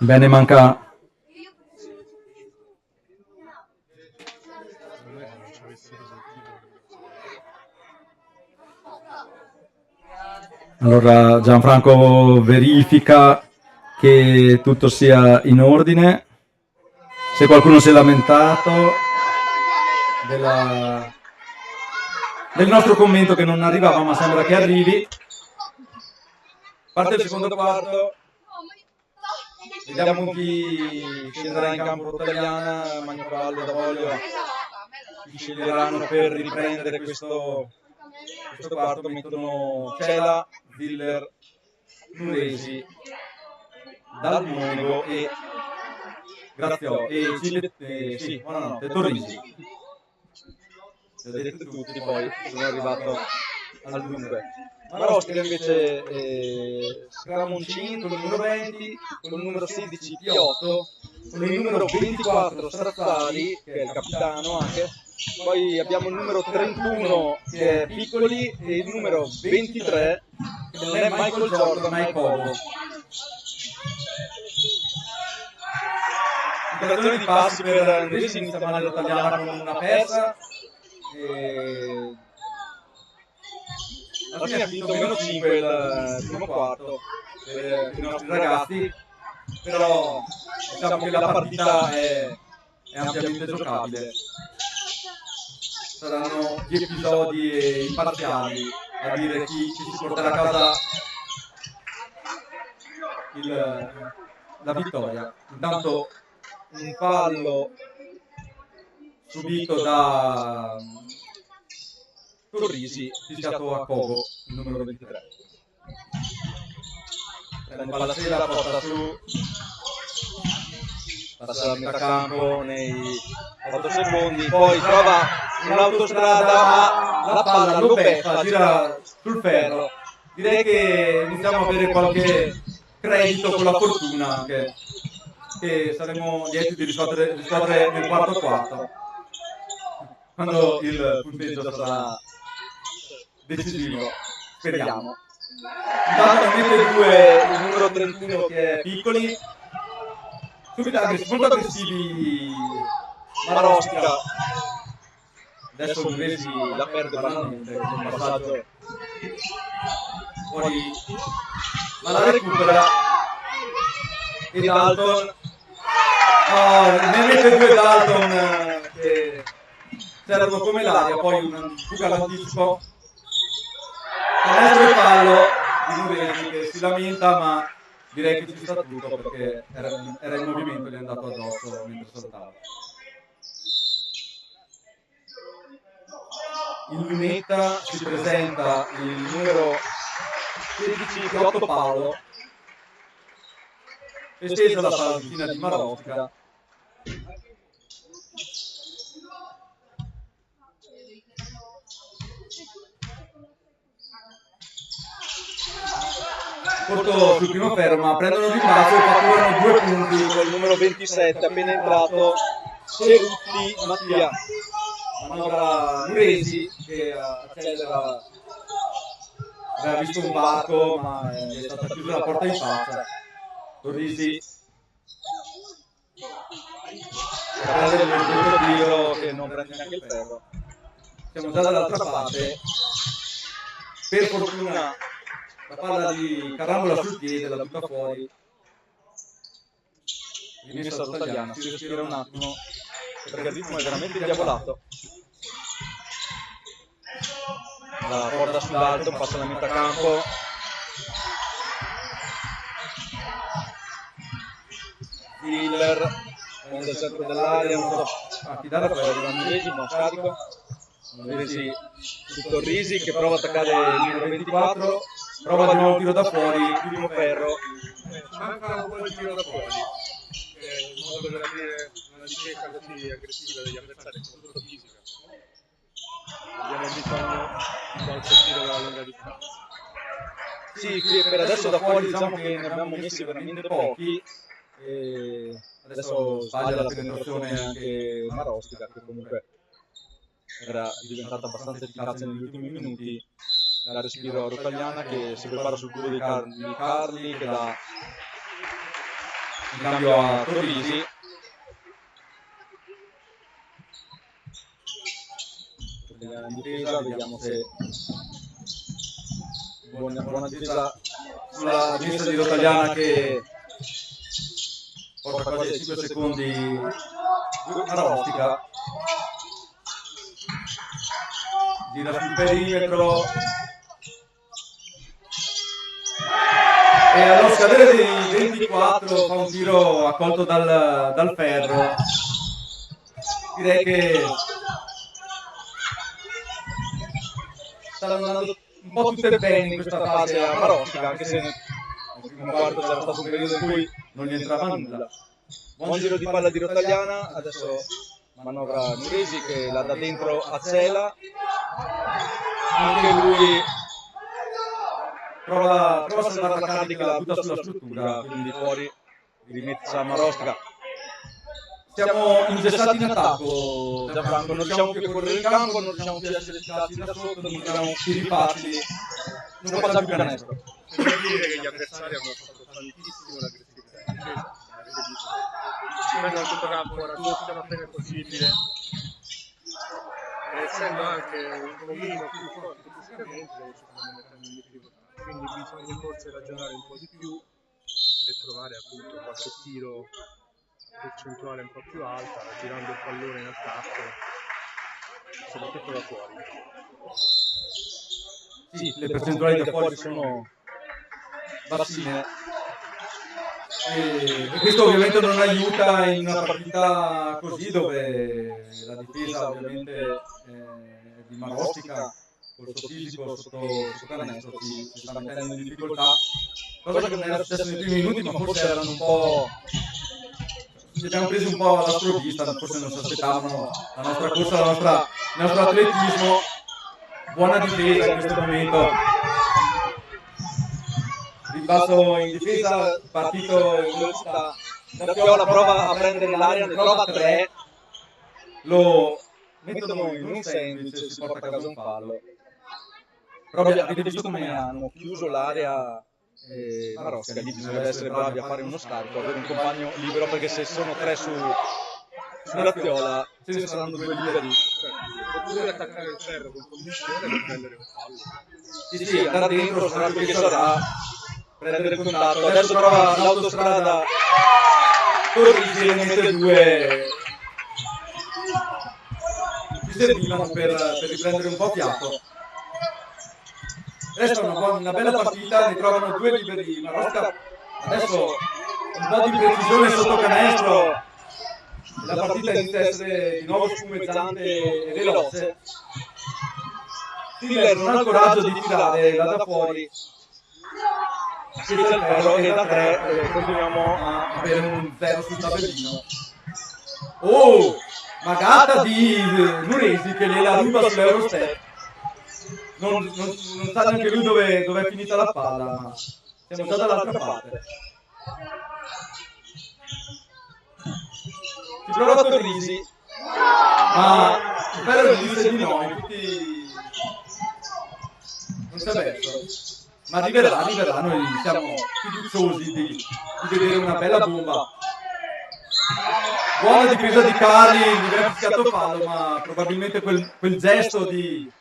Bene, manca allora Gianfranco verifica che tutto sia in ordine. Se qualcuno si è lamentato del nostro commento che non arrivava, ma sembra che arrivi. Parte il secondo quarto. Vediamo chi scenderà in campo Rotagliana, Magnovallo, D'Avoglio, chi sceglieranno per riprendere questo quarto. Mettono Cela, Ziller, Nuresi, Dal Monego e Graziò e Torrisi. Li ho detto tutti, poi sono arrivato al dunque. Marostica invece Scramoncin con il numero 20, con il numero 16 Piotto, con il numero 24 Strazzari, che è il capitano anche, Poi abbiamo il numero 31 che è Piccoli e il numero 23 che non è Michael Jordan ma è Kobo. Operazione di passi per Nuresi, inizia a male Rotagliana con una persa e alla fine ha finito meno 5 il primo quarto per i nostri ragazzi, però diciamo che la partita è ampiamente giocabile. Saranno gli episodi imparziali a dire chi si porterà a casa la vittoria. Intanto un fallo subito da Torrisi, fischiato a Kobo, il numero 23. Prende palla sera, porta su, passa a metà campo nei 8 secondi, poi trova un'autostrada ma la palla lo beffa, gira sul ferro. Direi che iniziamo a avere qualche credito con la fortuna che saremo lieti di riscuotere nel quarto quarto, quando il punteggio sarà decisivo, speriamo. Intanto mette 2 il numero 31 che è Piccoli, subito molto aggressivi Marostica. Adesso Nuresi la perde banalmente con un passaggio fuori, ma la recupera e Dalton ne mette 2 Dalton che servono come l'aria, poi un buca all'anticipo, canestro e fallo di Nuresi che si lamenta, ma direi che ci sta tutto perché era in movimento, gli è andato addosso mentre saltava. In lunetta si presenta il numero 16 Piotto Paolo, estesa la palazzina di Marostica. Porto sul primo ferro, ma prendono il rimbalzo e fatturano 2 punti con il numero 27 appena entrato Cerutti Mattia. Manovra Nuresi che accelera, aveva visto un varco ma gli è stata chiusa la porta in faccia. Torrisi prende il brutto tiro che non prende neanche il ferro. Siamo già dall'altra parte, per fortuna la palla di Carambola sul piede, la butta fuori, rimessa Rotagliana, si respira un attimo perché il ritmo è veramente diavolato. La porta sull'alto, passa la metà campo, Hiller prende il centro dell'area, non so a chi dare, poi arriva Nuresi, buon scarico. Nuresi su Torrisi che prova a attaccare il numero 24, prova di nuovo il tiro da fuori, primo ferro. Manca un po' il tiro da fuori, in modo per aprire una difesa così aggressiva degli avversari, soprattutto fisica. Abbiamo bisogno di qualche tiro dalla lunga distanza. Sì, qui per adesso da fuori diciamo che ne abbiamo messi veramente pochi. E adesso sbaglia la penetrazione anche Marostica, che comunque era diventata abbastanza efficace negli ultimi minuti. La respiro Rotagliana che si prepara sul culo di Carli che dà in cambio a Torrisi. In difesa, vediamo se buona difesa sulla difesa di Rotagliana che porta quasi 5 secondi Marostica, gira sul perimetro e allo scadere dei 24 fa un tiro accolto dal ferro. Direi che stanno andando un po' tutte bene in questa fase a Marostica, anche se nel primo quarto c'era stato un periodo in cui non gli entrava nulla. Buon giro di palla di Rotagliana, adesso manovra Nuresi che la dà dentro a Zela, anche lui prova a salvare la Carli che la butta sulla struttura, quindi fuori, rimette a Marostica. siamo ingessati in attacco, Gianfranco, non riusciamo più a correre in campo, non riusciamo più a essere efficaci da sotto, non abbiamo tiri facili, non facciamo più canestro. Devo dire che gli avversari hanno fatto tantissimo l'aggressività in difesa, avete visto. Difendono il centrocampo, raddoppiano appena è possibile. E essendo anche un pochino più forti fisicamente, ci stanno mettendo in difficoltà. Quindi bisogna forse ragionare un po' di più e trovare appunto qualche tiro percentuale un po' più alta, girando il pallone in attacco, soprattutto da fuori. Sì, le percentuali da fuori sono bassine. E questo ovviamente non aiuta in una partita così dove la difesa ovviamente di Marostica col suo fisico sotto canestro si sta mettendo in difficoltà, cosa che non era successo nei primi minuti, ma forse erano un po', li abbiamo presi un po' alla sprovvista, forse non si aspettavano la nostra corsa, il nostro atletismo. Buona difesa in questo momento. Ribasso in difesa, partito in velocità. Da Piola prova a prendere l'area, ne trova 3. Lo mettono in un sandwich e si porta a casa un fallo. Però avete visto come hanno chiuso l'area Marosca, lì bisognerebbe essere bravi a fare uno scarico, avere un compagno libero, perché se sono 3 su Raffiola ce ne saranno 2 liberi. Oppure attaccare il ferro con condizione per prendere un fallo. Sì, andare dentro sarà quel che sarà, prendere il contatto. Adesso trova l'autostrada Torrisi e ne mette 2. Ci servivano per riprendere un po' fiato. Resta una bella partita, ne trovano 2 liberi Marosca. Adesso un po' di precisione sotto canestro. La partita inizia a essere di nuovo spumeggiante e veloce. Stiller non ha il coraggio di tirare da fuori. Schiaccia il ferro e da 3 continuiamo a avere un 0 sul tabellino. Oh! Magata di Nuresi che gliela ruba sull'Eurostep. Non sa neanche lui dove è finita la palla, ma siamo già dall'altra parte. Si prova Torrisi, ma il ferro gli dice di no, infatti non si è verso. Ma arriverà, noi siamo fiduciosi di vedere una bella bomba. Buona difesa di Cali, gli aveva fischiato fallo, ma probabilmente quel gesto che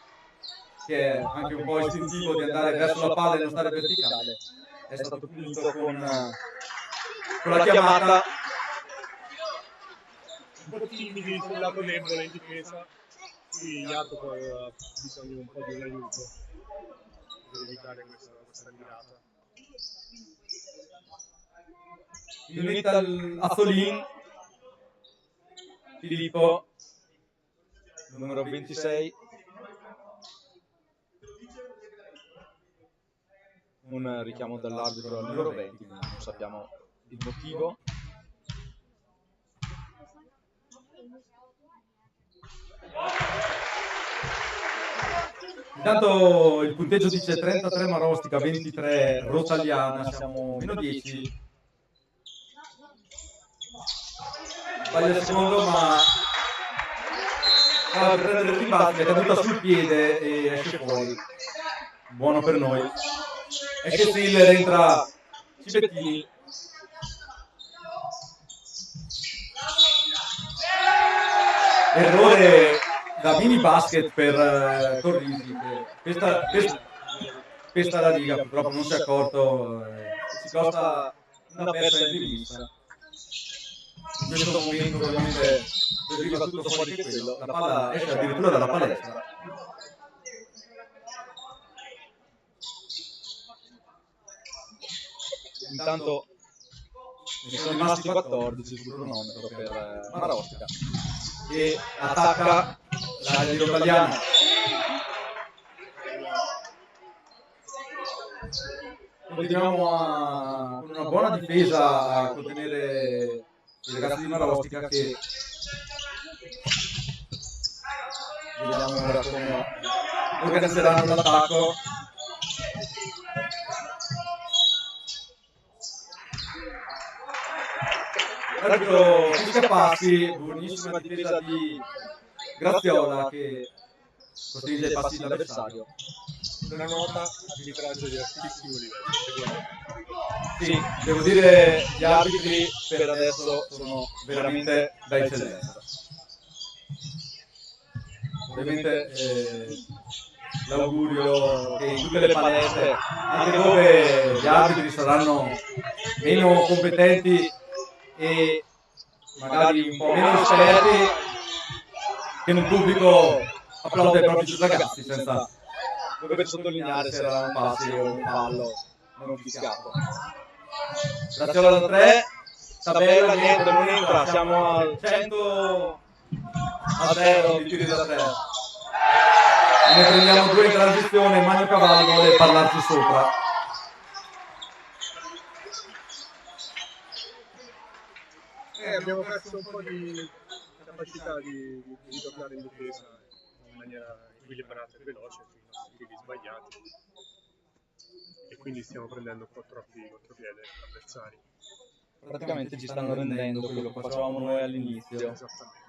è anche un po' istintivo di andare verso la palla e non stare verticale è stato punito con la chiamata. Un po' timidi sul lato debole in difesa, qui Iato poi aveva bisogno un po' di un aiuto per evitare questa mirata. In unità Azzolin, Filippo, numero 26. Un richiamo dall'arbitro al numero 20, non sappiamo il motivo. Intanto il punteggio dice 33 Marostica, 23 Rotagliana, siamo meno 10. Sbaglia il secondo, ma va per prendere il rimbalzo, è caduta sul piede e esce fuori. Buono per noi. Esce Stiller, entra Cibettini. Errore da mini basket per Torrisi. Questa è la Liga, purtroppo non si è accorto. Si costa una persa in rivista. In questo momento ovviamente serviva tutto fuori che quello. La palla esce addirittura dalla palestra. Intanto ne sono rimasti 14 sul cronometro per Marostica, che attacca l'area di Rotagliana. Continuiamo con una buona difesa a contenere i ragazzi di Marostica, che vediamo ora come organizzeranno l'attacco. l'arbitro fischia passi, buonissima difesa di Graziola che costringe ai passi dell'avversario. Una nota arbitraggio di altissimo livello, secondo me. Sì, devo dire gli arbitri per adesso sono veramente da eccellenza. Ovviamente l'augurio che in tutte le palestre, anche dove gli arbitri saranno meno competenti e magari un po' meno esperti, che nel pubblico applaude ai propri ragazzi senza dover sottolineare se era un passi o un fallo non fischiato. Graziola da 3, tabella niente, non entra, siamo al 100-0 di tiri da 3. Ne prendiamo 2 in transizione, Magno Cavallo vuole parlarci sopra. Abbiamo perso un po' di capacità di tornare in difesa in maniera equilibrata e veloce sui nostri tiri sbagliati, e quindi stiamo prendendo un po' troppi contropiede avversari. Praticamente ci stanno rendendo quello che facevamo noi all'inizio. Esattamente.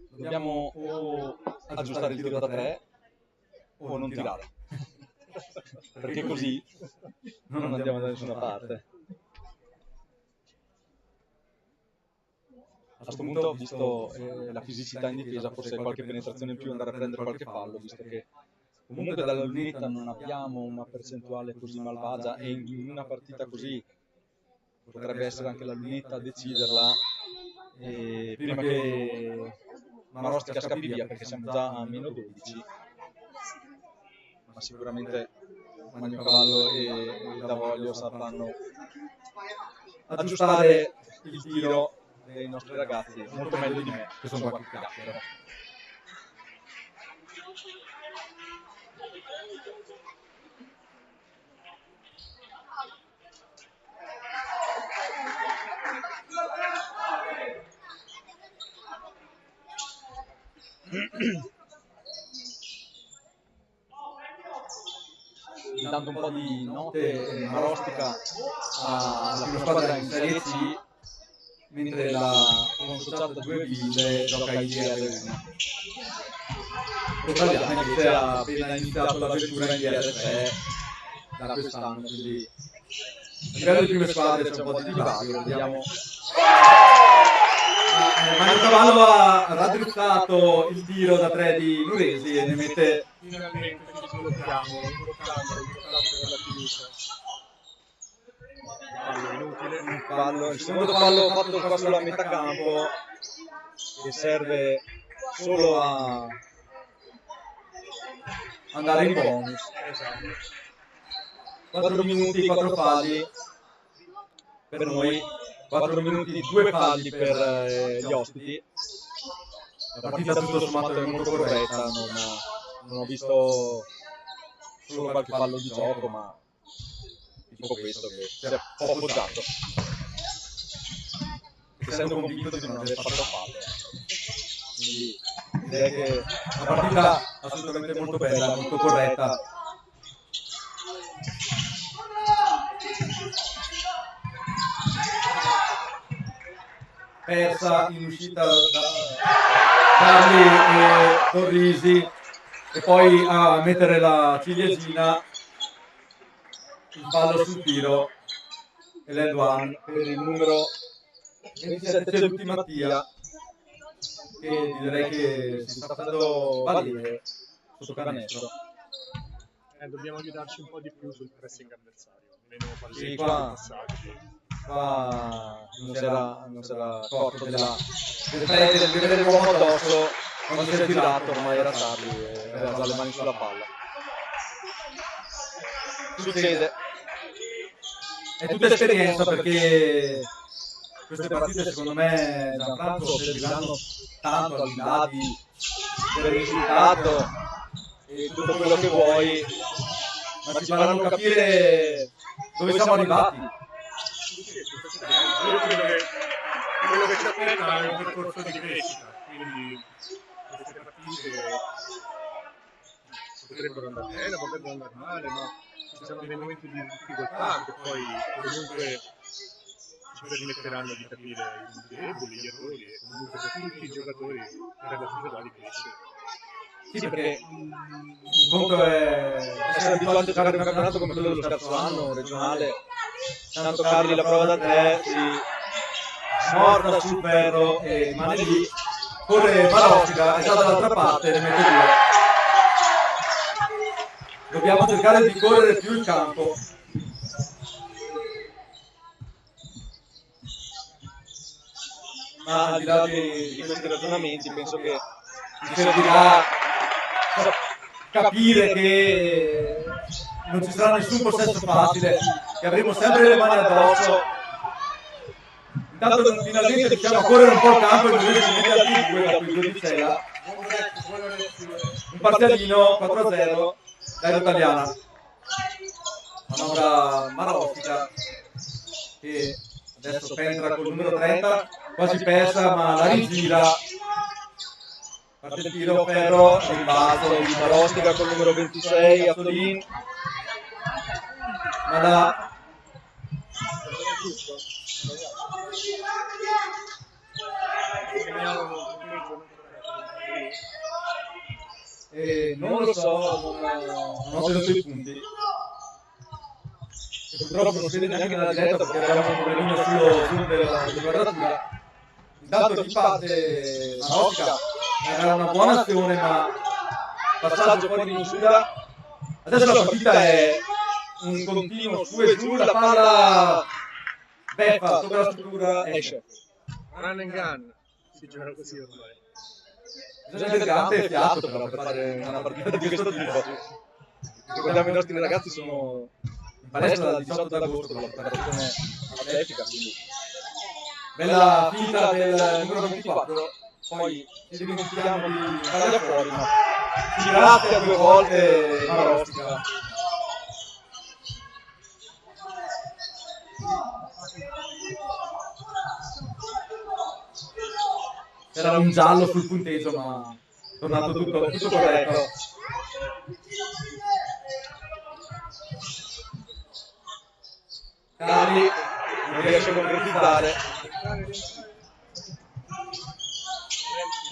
Dobbiamo o aggiustare il tiro da 3 o non tirare. Perché così non andiamo da nessuna parte. A questo punto, visto la fisicità in difesa, forse qualche penetrazione in più, andare a prendere qualche fallo, visto che comunque dalla lunetta non abbiamo una percentuale così malvagia e in una partita così potrebbe essere anche la lunetta a deciderla prima che Marostica scappi via, perché siamo già a meno 12, ma sicuramente Magno Cavallo e Davoglio sapranno aggiustare il tiro dei nostri ragazzi molto meglio di me, che sono qua che chiacchiero. Dando un po' di note Marostica alla prima squadra in Serie C, mentre la consociata 2 Ville gioca in DR1. L'Italiana invece ha appena iniziato l'avventura in DR3 da quest'anno, quindi a livello di prime squadre c'è un po' di divario, vediamo. Magno Cavallo ha raddrizzato il tiro da 3 di Nuresi e ne mette. Finalmente ci sblocchiamo, importante per la fiducia. Fallo inutile. Il secondo fallo fatto qua sulla metà campo, che serve solo a andare in bonus. 4 minuti, 4 falli per noi, 4 minuti, 2 falli per gli ospiti. La partita tutto sommato è molto corretta, non ho visto solo qualche fallo di gioco, ma dico questo che si è poco dato. Essendo convinto di non aver fatto fallo. Quindi direi che la partita assolutamente molto bella, molto corretta. Persa in uscita da Carli e Torrisi, e poi a mettere la ciliegina il fallo sul tiro e l'end one per il numero 27 Celutti Mattia, che direi che si sta facendo valere sotto canestro. Dobbiamo aiutarci un po' di più sul pressing avversario, meno palleggi, Sì, qua non si era accorto del vedere l'uomo addosso. Quando si è girato ormai era tardi e aveva già le mani sulla palla. Succede. È tutta esperienza, perché queste partite secondo me Gianfranco serviranno tanto, al di là del risultato e tutto quello che vuoi, ma ci faranno capire dove siamo arrivati. Quello che ci aspetta è un percorso di crescita, quindi queste partite potrebbero andare bene, potrebbero andare male, ma ci sono dei momenti di difficoltà che poi comunque ci permetteranno di capire i punti deboli, gli errori e comunque per tutti i giocatori nella società di crescere. Sì, perché il conto è essere abituato a giocare un campionato come quello dello scorso anno, regionale, tanto carichi la prova da 3, si smorta sul ferro e rimane lì, corre Marostica e sta dall'altra parte e ne mette 2. Dobbiamo cercare di correre più il campo. Ma al di là di questi ragionamenti penso che ci servirà capire che non ci sarà nessun possesso facile, che avremo sempre le mani addosso. Intanto finalmente riusciamo a correre un po' il campo e non riesce a mettere al più 2 da quel 2 di Cela. Un parzialino 4-0 dai Rotagliana. Manovra Marostica che adesso penetra col numero 30, quasi persa ma la rigira. Parte il tiro, ferro, rimbalzo di Marostica col numero 26, Assolin. Ma da non lo so, non ho tenuto i punti. E purtroppo non si vede neanche nella diretta perché abbiamo un problemino sullo zoom della guardatura. Intanto chi parte Marostica era una buona azione ma passaggio fuori in uscita. Adesso la partita è un continuo su e giù, la palla beffa, tocca la struttura, esce. Run and gun, si gioca così ormai. Bisogna avere grande fiato però per fare una partita di questo tipo. Ricordiamo i nostri ragazzi sono in palestra dal 18 agosto con la preparazione atletica, quindi bella finta del numero 24, poi ci dimentichiamo di farla fuori, ma si graffia 2 volte Marostica. C'era un giallo sul punteggio, ma è tornato tutto corretto. Cari non riesce a concretizzare.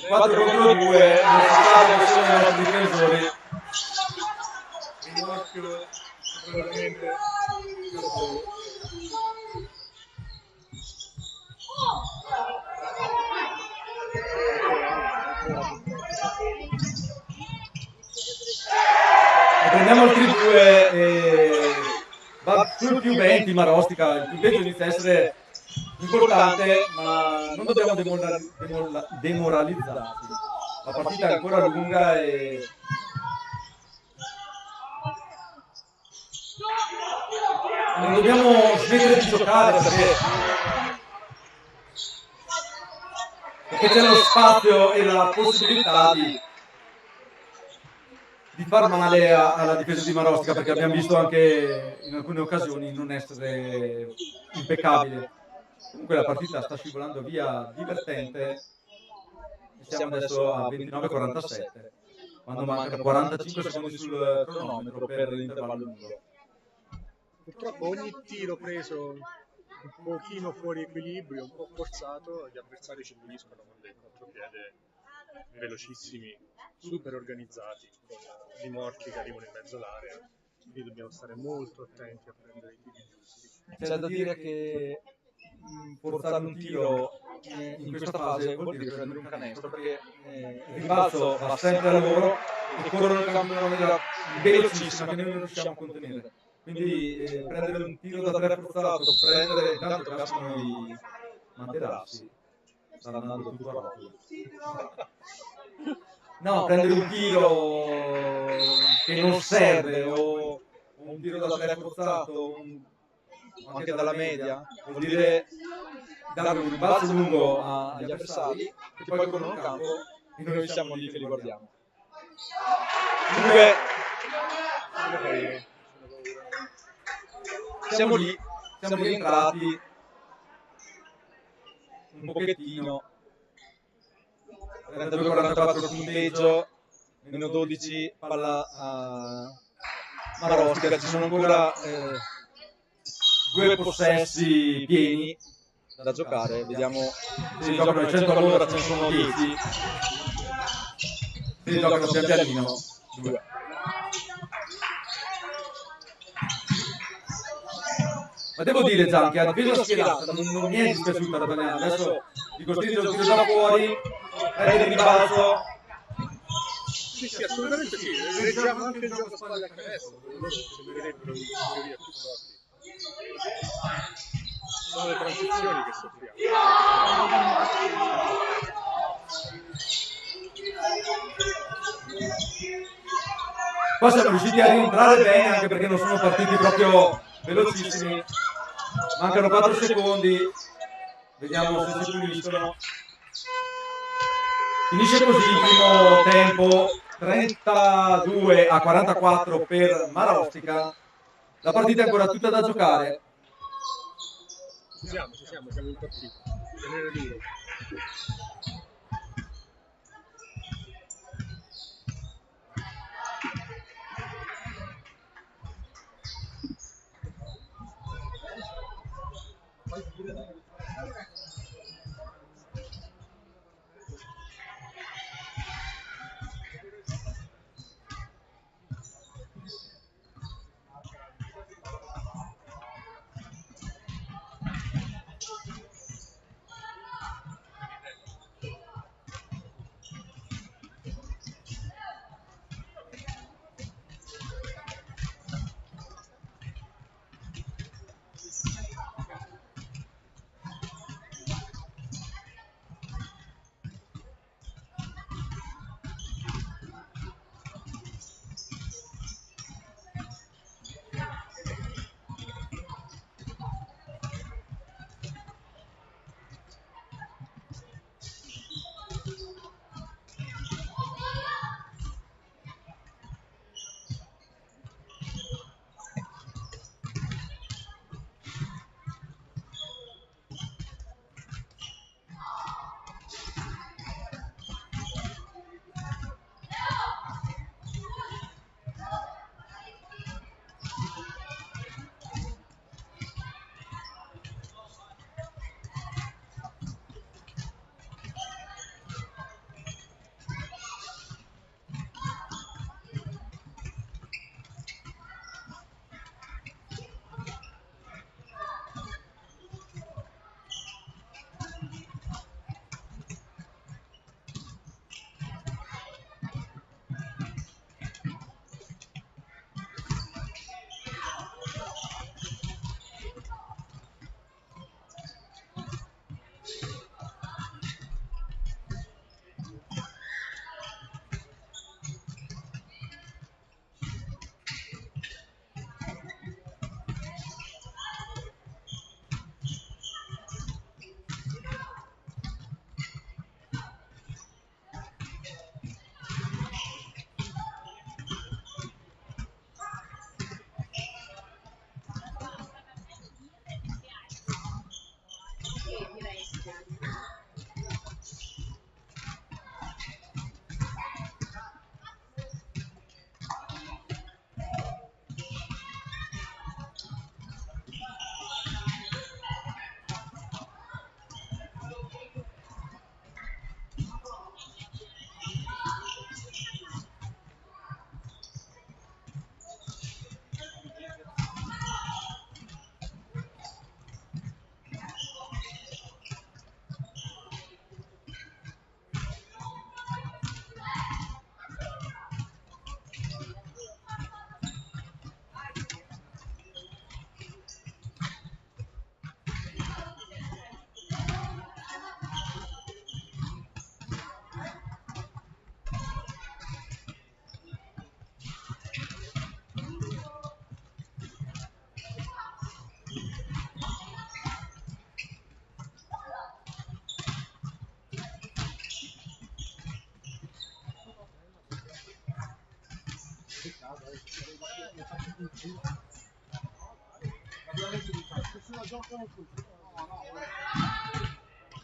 4 contro 2, non si sa dove sono i nostri difensori. Rimorchio probabilmente Prendiamo il 3-2 e va sul più 20 Marostica, il punteggio inizia a essere importante ma non dobbiamo demoralizzarci. La partita è ancora lunga e non dobbiamo smettere di giocare perché c'è lo spazio e la possibilità di far male alla difesa di Marostica, perché abbiamo visto anche in alcune occasioni non essere impeccabile. Comunque la partita sta scivolando via divertente e siamo adesso a 29-47 quando mancano 45 secondi sul cronometro per l'intervallo lungo. purtroppo ogni tiro preso un pochino fuori equilibrio, un po' forzato, gli avversari ci puliscono con dei contropiede velocissimi, super organizzati, con rimorchi che arrivano in mezzo all'area, quindi dobbiamo stare molto attenti a prendere i tiri giusti. C'è da dire che forzare un tiro in questa fase vuol dire prendere un canestro, perché il rimbalzo va sempre a loro e corrono il campo in una maniera velocissima che noi non riusciamo a contenere. Quindi prendere un tiro da 3 forzato, prendere, intanto cascano i materassi, sta andando tutto a rotolo. No, prendere un tiro che non serve o un tiro da 3 forzato, anche dalla media, vuol dire dare un rimbalzo lungo agli avversari che poi corrono il campo e noi siamo lì che li guardiamo. Comunque siamo lì, siamo rientrati un pochettino. 32-44 il punteggio, meno 12 palla a Marostica, ci sono ancora 2 possessi pieni da giocare, vediamo se si giocano a 100 all'ora, ce ne sono 10, se si giocano pian pianino 2. Ma devo dire Gian che a difesa schierata non mi è dispiaciuta la Rotagliana, adesso di costringere il tiro da fuori, prende il ribalzo. Sì, assolutamente sì. Leggiamo anche il gioco a spalle a canestro, loro sembrerebbero in teoria più forti. Sono le transizioni che soffriamo. Poi siamo riusciti a rientrare bene anche perché non sono partiti proprio velocissimi. Mancano 4 secondi. Vediamo se si puliscono. Finisce così il primo tempo, 32-44 per Marostica. La partita è ancora tutta da giocare. Siamo in partita. Tenere duro.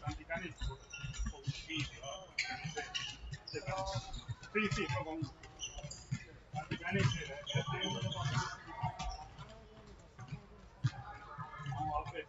Tanti cani sono usciti, sì, però comunque tanti cani no, vabbè,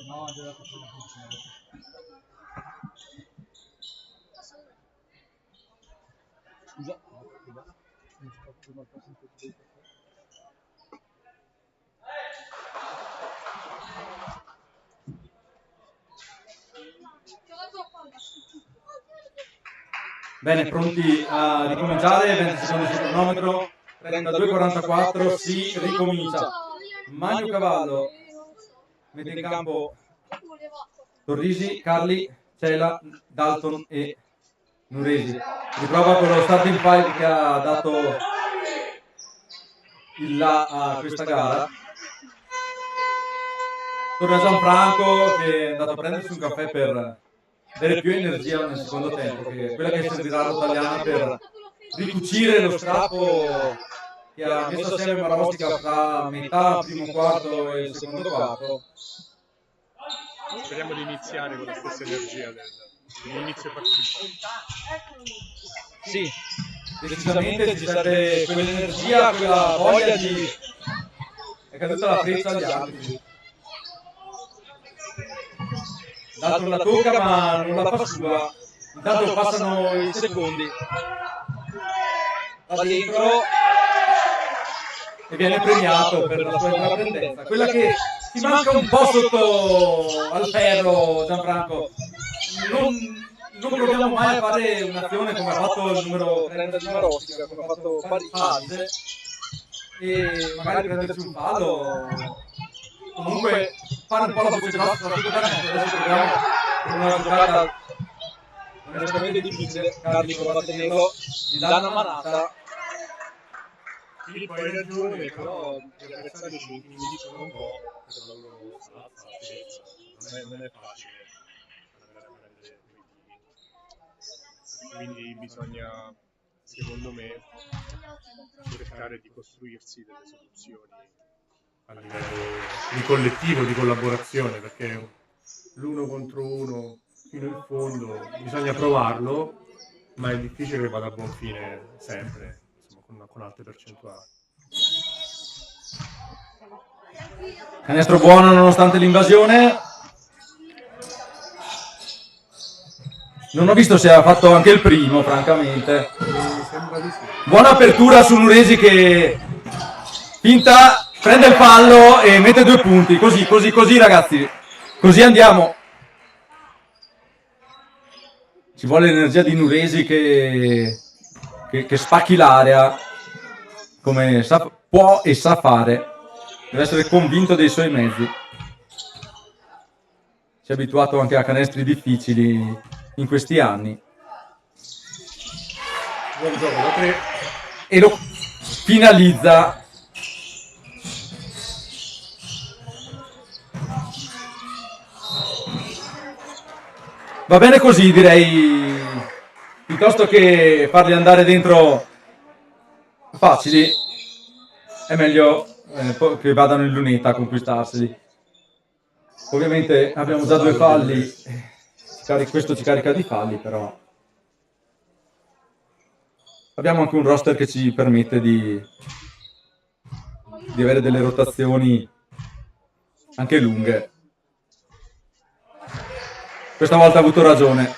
No, deve fare la funzione. Scusa, no, scusa. Mi sto prima il passo in tutto. Bene, pronti a ricominciare, 20 secondi sul cronometro, 32-44, si ricomincia. Magno Cavallo mette in campo Torrisi, Carli, Cela, Dalton e Nuresi. Riprova con lo starting five che ha dato il là a questa gara. Torna Gianfranco che è andato a prendersi un caffè per avere più energia nel secondo tempo, che è quella che servirà alla Rotagliana per ricucire lo strappo che ha messo assieme Maravostica fra metà primo quarto e il secondo quarto. Speriamo di iniziare con la stessa energia dell'inizio partita. Sì, decisamente ci serve quell'energia, quella voglia di... è caduta la freccia agli altri. Dato la tocca ma non la fa sua, intanto passano i secondi, va dentro e viene premiato per la sua intraprendenza, quella che si manca un po' sotto al ferro. Gianfranco, non proviamo mai a fare un'azione come ha fatto il numero 30 di Marostica, come ha fatto Parise, e magari prenderci un fallo, comunque fare un po' la voce grossa, soprattutto per adesso proviamo con una giocata onestamente difficile. Carli prova a tenerlo, gli dà una manata. Filippo hai ragione, però gli avversari ci dicono un po' per la loro stazza, non è facile andare a prendere quei tiri. Quindi bisogna, secondo me, cercare di costruirsi delle soluzioni a livello di collettivo, di collaborazione, perché l'uno contro uno fino in fondo bisogna provarlo, ma è difficile che vada a buon fine sempre, insomma, con alte percentuali. Canestro buono nonostante l'invasione. Non ho visto se ha fatto anche il primo, francamente. Sembra di sì. Buona apertura su Nuresi che finta, prende il fallo e mette 2 punti. Così ragazzi. Così andiamo. Ci vuole l'energia di Nuresi che spacchi l'area come può e sa fare. Deve essere convinto dei suoi mezzi. Si è abituato anche a canestri difficili in questi anni. Buon gioco da 3. E lo finalizza Va bene così, direi, piuttosto che farli andare dentro facili, è meglio che vadano in lunetta a conquistarseli. Ovviamente abbiamo già 2 falli, questo ci carica di falli, però abbiamo anche un roster che ci permette di avere delle rotazioni anche lunghe. Questa volta ha avuto ragione,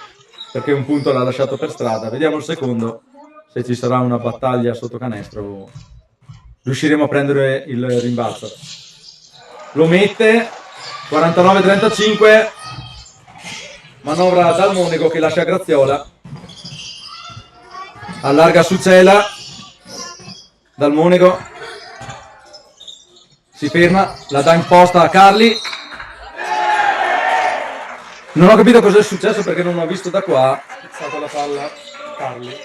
perché un punto l'ha lasciato per strada. Vediamo il secondo, se ci sarà una battaglia sotto canestro, riusciremo a prendere il rimbalzo. Lo mette, 49-35, manovra dal Monego che lascia Graziola, allarga su Cela, dal Monego, si ferma, la dà in posta a Carli. Non ho capito cosa è successo perché non l'ho visto da qua. Spezzato la palla Carli.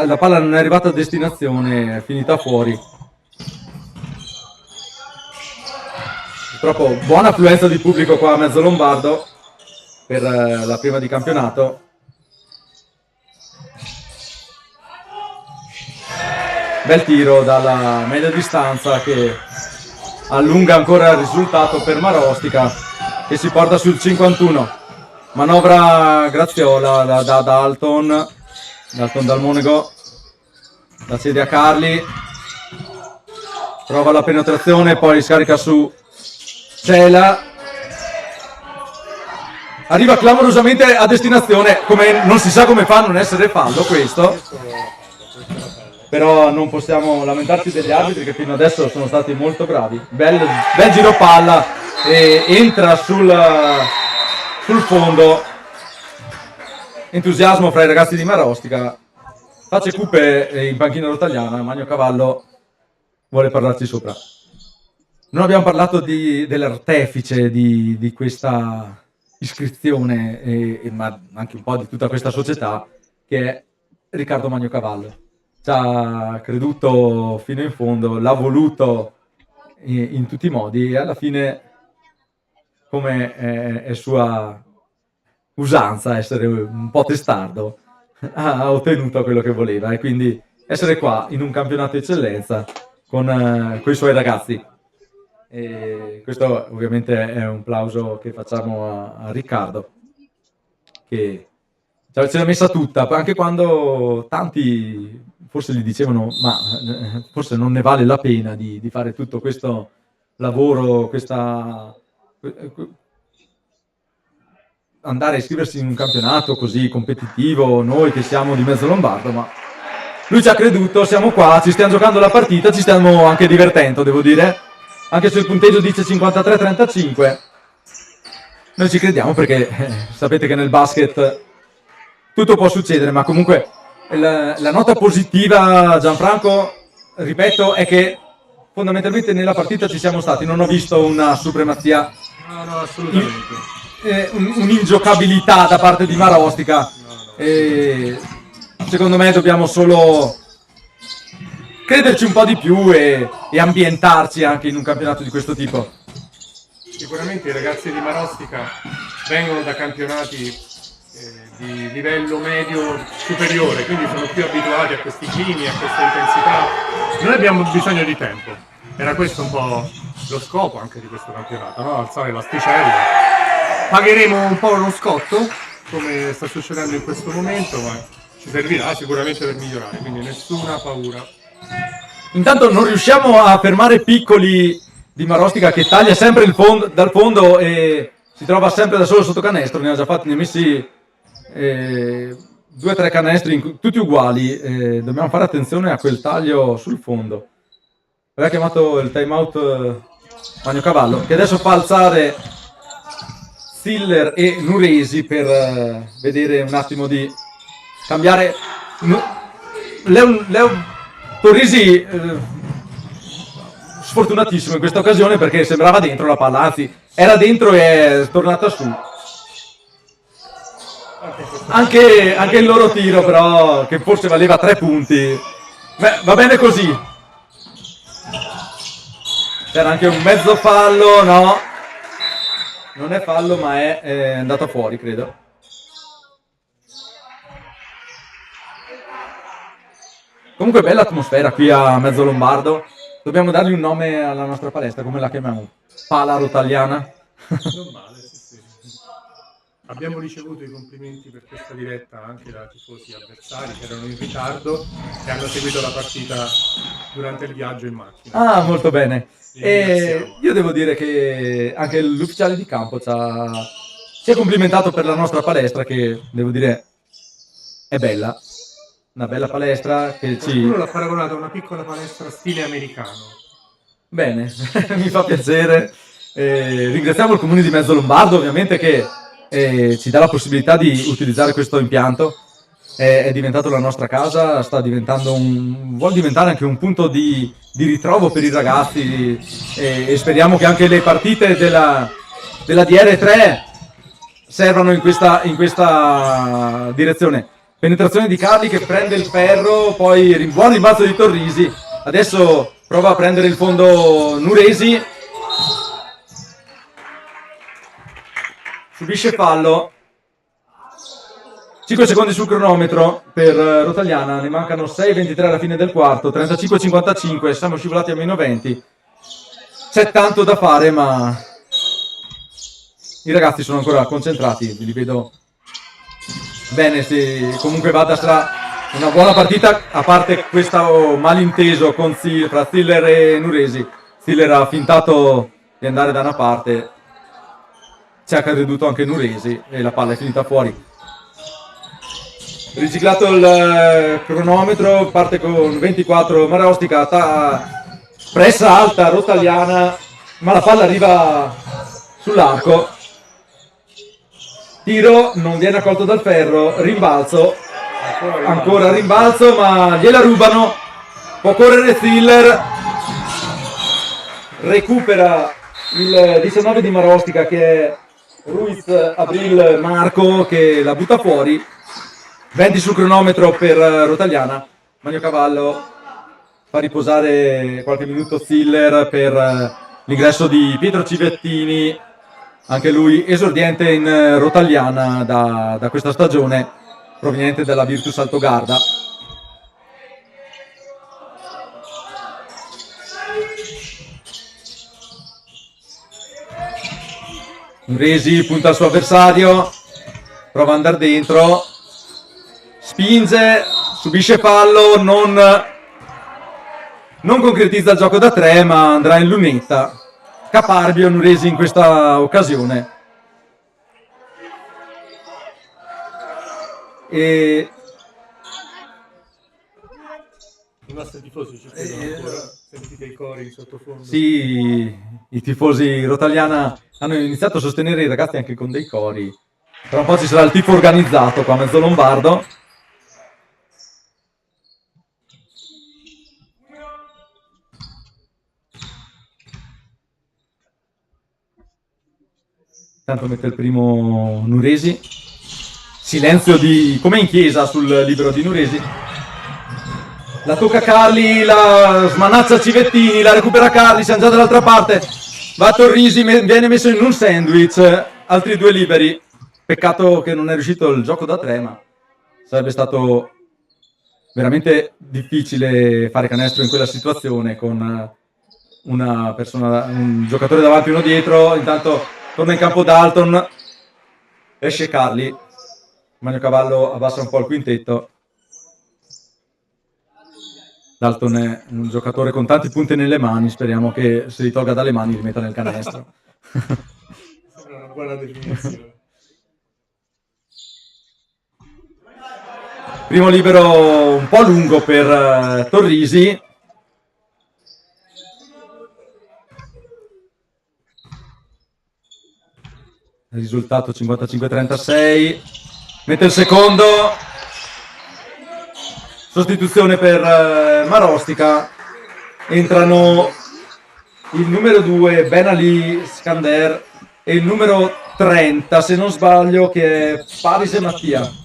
La palla non è arrivata a destinazione, è finita fuori. Purtroppo buona affluenza di pubblico qua a Mezzo Lombardo per la prima di campionato. Bel tiro dalla media distanza che allunga ancora il risultato per Marostica, che si porta sul 51. Manovra Graziola da Dalton dal Monego, la cede a Carli, prova la penetrazione, poi scarica su Cela, arriva clamorosamente a destinazione, come non si sa come fa a non essere fallo questo, però non possiamo lamentarci degli arbitri che fino adesso sono stati molto bravi. Bel giro palla e entra sul fondo. Entusiasmo fra i ragazzi di Marostica, facce cupe in panchina rotagliana. Magno Cavallo vuole parlarci sopra. Non abbiamo parlato dell'artefice di questa iscrizione, ma anche un po' di tutta questa società, che è Riccardo Magno Cavallo. Ci ha creduto fino in fondo, l'ha voluto in tutti i modi e alla fine, come è sua usanza essere un po' testardo, ha ottenuto quello che voleva, e quindi essere qua in un campionato di eccellenza con i suoi ragazzi. E questo ovviamente è un plauso che facciamo a Riccardo, che ce l'ha messa tutta, anche quando tanti forse gli dicevano ma forse non ne vale la pena di fare tutto questo lavoro, andare a iscriversi in un campionato così competitivo, noi che siamo di Mezzo Lombardo, ma lui ci ha creduto, siamo qua, ci stiamo giocando la partita, ci stiamo anche divertendo, devo dire, anche se il punteggio dice 53-35, noi ci crediamo perché sapete che nel basket tutto può succedere, ma comunque la nota positiva, Gianfranco, ripeto, è che fondamentalmente nella partita ci siamo stati, non ho visto una supremazia, No, assolutamente. Un'ingiocabilità da parte di Marostica. Secondo me dobbiamo solo crederci un po' di più e ambientarci anche in un campionato di questo tipo. Sicuramente i ragazzi di Marostica vengono da campionati di livello medio superiore, quindi sono più abituati a questi climi, a questa intensità. Noi abbiamo bisogno di tempo, era questo un po' lo scopo anche di questo campionato, no? Alzare l'asticella. Pagheremo un po' lo scotto, come sta succedendo in questo momento, ma ci servirà sicuramente per migliorare, quindi nessuna paura. Intanto non riusciamo a fermare Piccoli di Marostica, che taglia sempre dal fondo e si trova sempre da solo sotto canestro, ne ha già fatti, ne ha messi 2 o 3 canestri tutti uguali, dobbiamo fare attenzione a quel taglio sul fondo. Aveva chiamato il time out Magno Cavallo, che adesso fa alzare Stiller e Nuresi per vedere un attimo di cambiare. Leo Torrisi sfortunatissimo in questa occasione perché sembrava dentro la palla, anzi era dentro e è tornata su. Anche il loro tiro però, che forse valeva 3 punti. Beh, va bene così. C'era anche un mezzo fallo, no? Non è fallo, ma è andato fuori, credo. Comunque bella atmosfera qui a Mezzo Lombardo. Dobbiamo dargli un nome alla nostra palestra, come la chiamiamo? Pala Rotaliana? Non male, sì. Abbiamo ricevuto i complimenti per questa diretta anche da tifosi avversari che erano in ritardo e hanno seguito la partita durante il viaggio in macchina. Ah, molto bene. E io devo dire che anche l'ufficiale di campo si è complimentato per la nostra palestra, che devo dire è bella. Una bella palestra che Qualcuno l'ha paragonata a una piccola palestra stile americano. Bene, mi fa piacere. Ringraziamo il comune di Mezzo Lombardo, ovviamente, che ci dà la possibilità di utilizzare questo impianto. È diventato la nostra casa, vuol diventare anche un punto di ritrovo per i ragazzi e speriamo che anche le partite della DR3 servano in questa direzione. Penetrazione di Carli che prende il ferro, poi buon rimbalzo di Torrisi. Adesso prova a prendere il fondo Nuresi. Subisce fallo. 5 secondi sul cronometro per Rotagliana, ne mancano 6:23 alla fine del quarto, 35-55, siamo scivolati a meno 20. C'è tanto da fare, ma i ragazzi sono ancora concentrati, li vedo bene. Se comunque sarà una buona partita, a parte questo malinteso fra Stiller e Nuresi. Stiller ha fintato di andare da una parte, ci ha creduto anche Nuresi e la palla è finita fuori. Riciclato il cronometro, parte con 24 Marostica, pressa alta Rotagliana, ma la palla arriva sull'arco. Tiro, non viene accolto dal ferro, rimbalzo, ancora rimbalzo, ma gliela rubano. Può correre Stiller, recupera il 19 di Marostica che è Ruiz Abril Marco che la butta fuori. 20 sul cronometro per Rotagliana. Magnocavallo fa riposare qualche minuto Stiller per l'ingresso di Pietro Civettini, anche lui esordiente in Rotagliana da questa stagione, proveniente dalla Virtus Altogarda. Nuresi punta al suo avversario, prova ad andare dentro, spinge, subisce fallo, non concretizza il gioco da 3, ma andrà in lunetta. Caparbio Nuresi in questa occasione. E I nostri tifosi ci chiedono ancora, sentite i cori in sottofondo. sì, i tifosi Rotagliana hanno iniziato a sostenere i ragazzi anche con dei cori. Tra un po' ci sarà il tifo organizzato qua a Mezzo Lombardo. Intanto mette il primo Nuresi. Silenzio come in chiesa sul libero di Nuresi. La tocca Carli, la smanaccia Civettini, la recupera Carli, siamo già dall'altra parte. Va Torrisi, viene messo in un sandwich. Altri due liberi. Peccato che non è riuscito il gioco da 3, ma sarebbe stato veramente difficile fare canestro in quella situazione con un giocatore davanti e uno dietro. Intanto torna in campo Dalton, esce Carli, Magnocavallo abbassa un po' il quintetto. Dalton è un giocatore con tanti punti nelle mani, speriamo che se li tolga dalle mani li metta nel canestro. Sembra una buona definizione. Primo libero un po' lungo per Torrisi. Risultato 55-36. Mette il secondo. Sostituzione per Marostica. Entrano il numero 2 Ben Ali Skander e il numero 30, se non sbaglio, che è Paris e Mattia.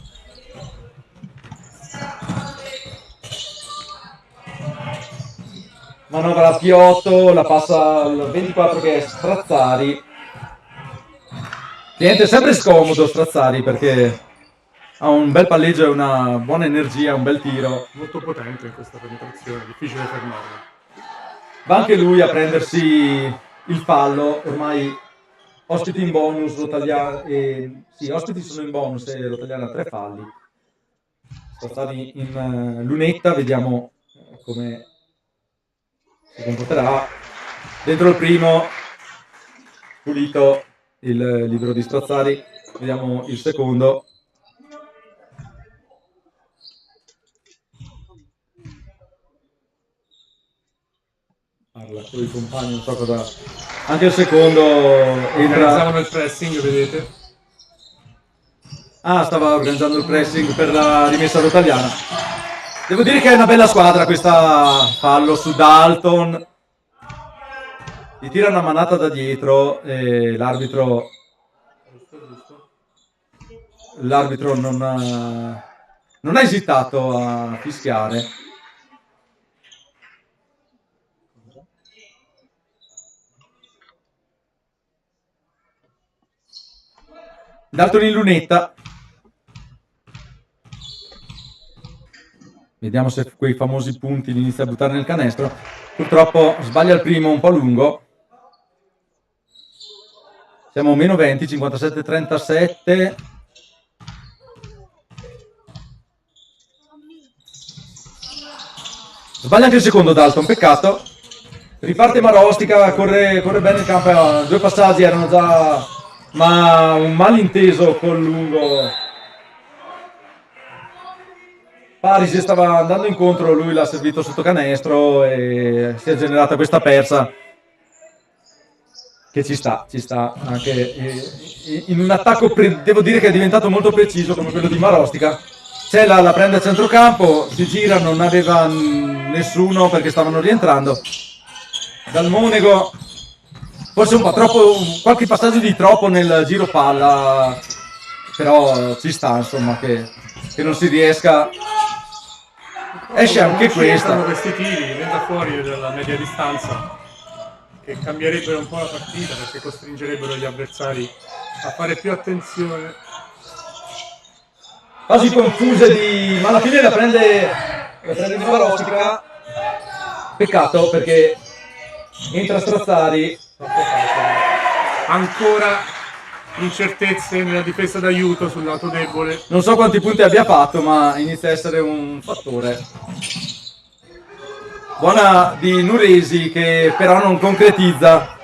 Manovra a Piotto, la passa al 24 che è Strazzari. Niente, è sempre scomodo Strazzari perché ha un bel palleggio e una buona energia, un bel tiro. Molto potente in questa penetrazione, difficile fermarlo. Va anche lui a prendersi il fallo, ormai ospiti in bonus, Rotagliana, sì, ospiti sono in bonus e Rotagliana ha 3 falli. Strazzari in lunetta, vediamo come si comporterà. Dentro il primo, pulito il libero di Strazzari, vediamo il secondo. Parla con i compagni, non so cosa. Anche il secondo entra. Organizzavano il pressing, vedete? Ah, stava organizzando il pressing per la rimessa rotagliana. Devo dire che è una bella squadra questa, fallo su Dalton. Gli tira una manata da dietro e l'arbitro non ha esitato a fischiare. Dalton in lunetta. Vediamo se quei famosi punti li inizia a buttare nel canestro. Purtroppo sbaglia il primo un po' lungo. Siamo meno 20, 57-37. Sbaglia anche il secondo Dalton, peccato. Riparte Marostica, corre bene in campo. 2 passaggi erano già, ma un malinteso col lungo. Parisi stava andando incontro, lui l'ha servito sotto canestro e si è generata questa persa che ci sta anche in un attacco, devo dire che è diventato molto preciso come quello di Marostica. Cella la prende a centrocampo, si gira, non aveva nessuno perché stavano rientrando. Dal Monego, forse un po' troppo, qualche passaggio di troppo nel giro palla, però ci sta insomma che non si riesca. Esce anche questa. Questi tiri né da fuori dalla media distanza che cambierebbero un po' la partita perché costringerebbero gli avversari a fare più attenzione. Quasi confuse ma alla fine la prende di Marostica. Peccato perché entra Strazzari. Ancora incertezze nella difesa d'aiuto sul lato debole. Non so quanti punti abbia fatto, ma inizia a essere un fattore. Buona di Nuresi che però non concretizza,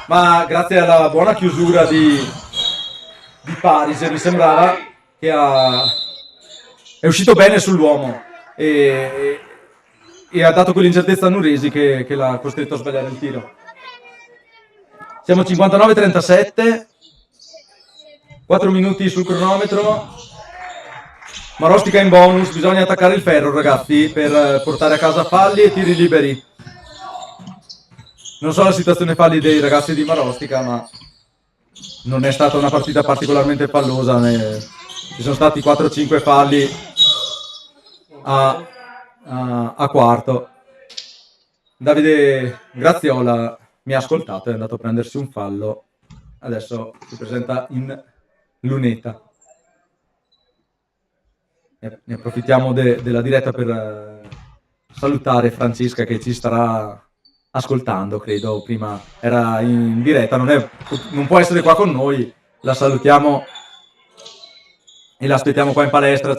ma grazie alla buona chiusura di Parisi mi sembrava che è uscito bene sull'uomo e ha dato quell'incertezza a Nuresi che l'ha costretto a sbagliare il tiro. Siamo 59-37. 4 minuti sul cronometro. Marostica in bonus, bisogna attaccare il ferro ragazzi per portare a casa falli e tiri liberi. Non so la situazione falli dei ragazzi di Marostica, ma non è stata una partita particolarmente fallosa. Ci sono stati 4-5 falli a quarto. Davide Graziola mi ha ascoltato e è andato a prendersi un fallo. Adesso si presenta in lunetta. Ne approfittiamo della diretta per salutare Francesca che ci starà ascoltando, credo. Prima era in diretta, non può essere qua con noi. La salutiamo e la aspettiamo qua in palestra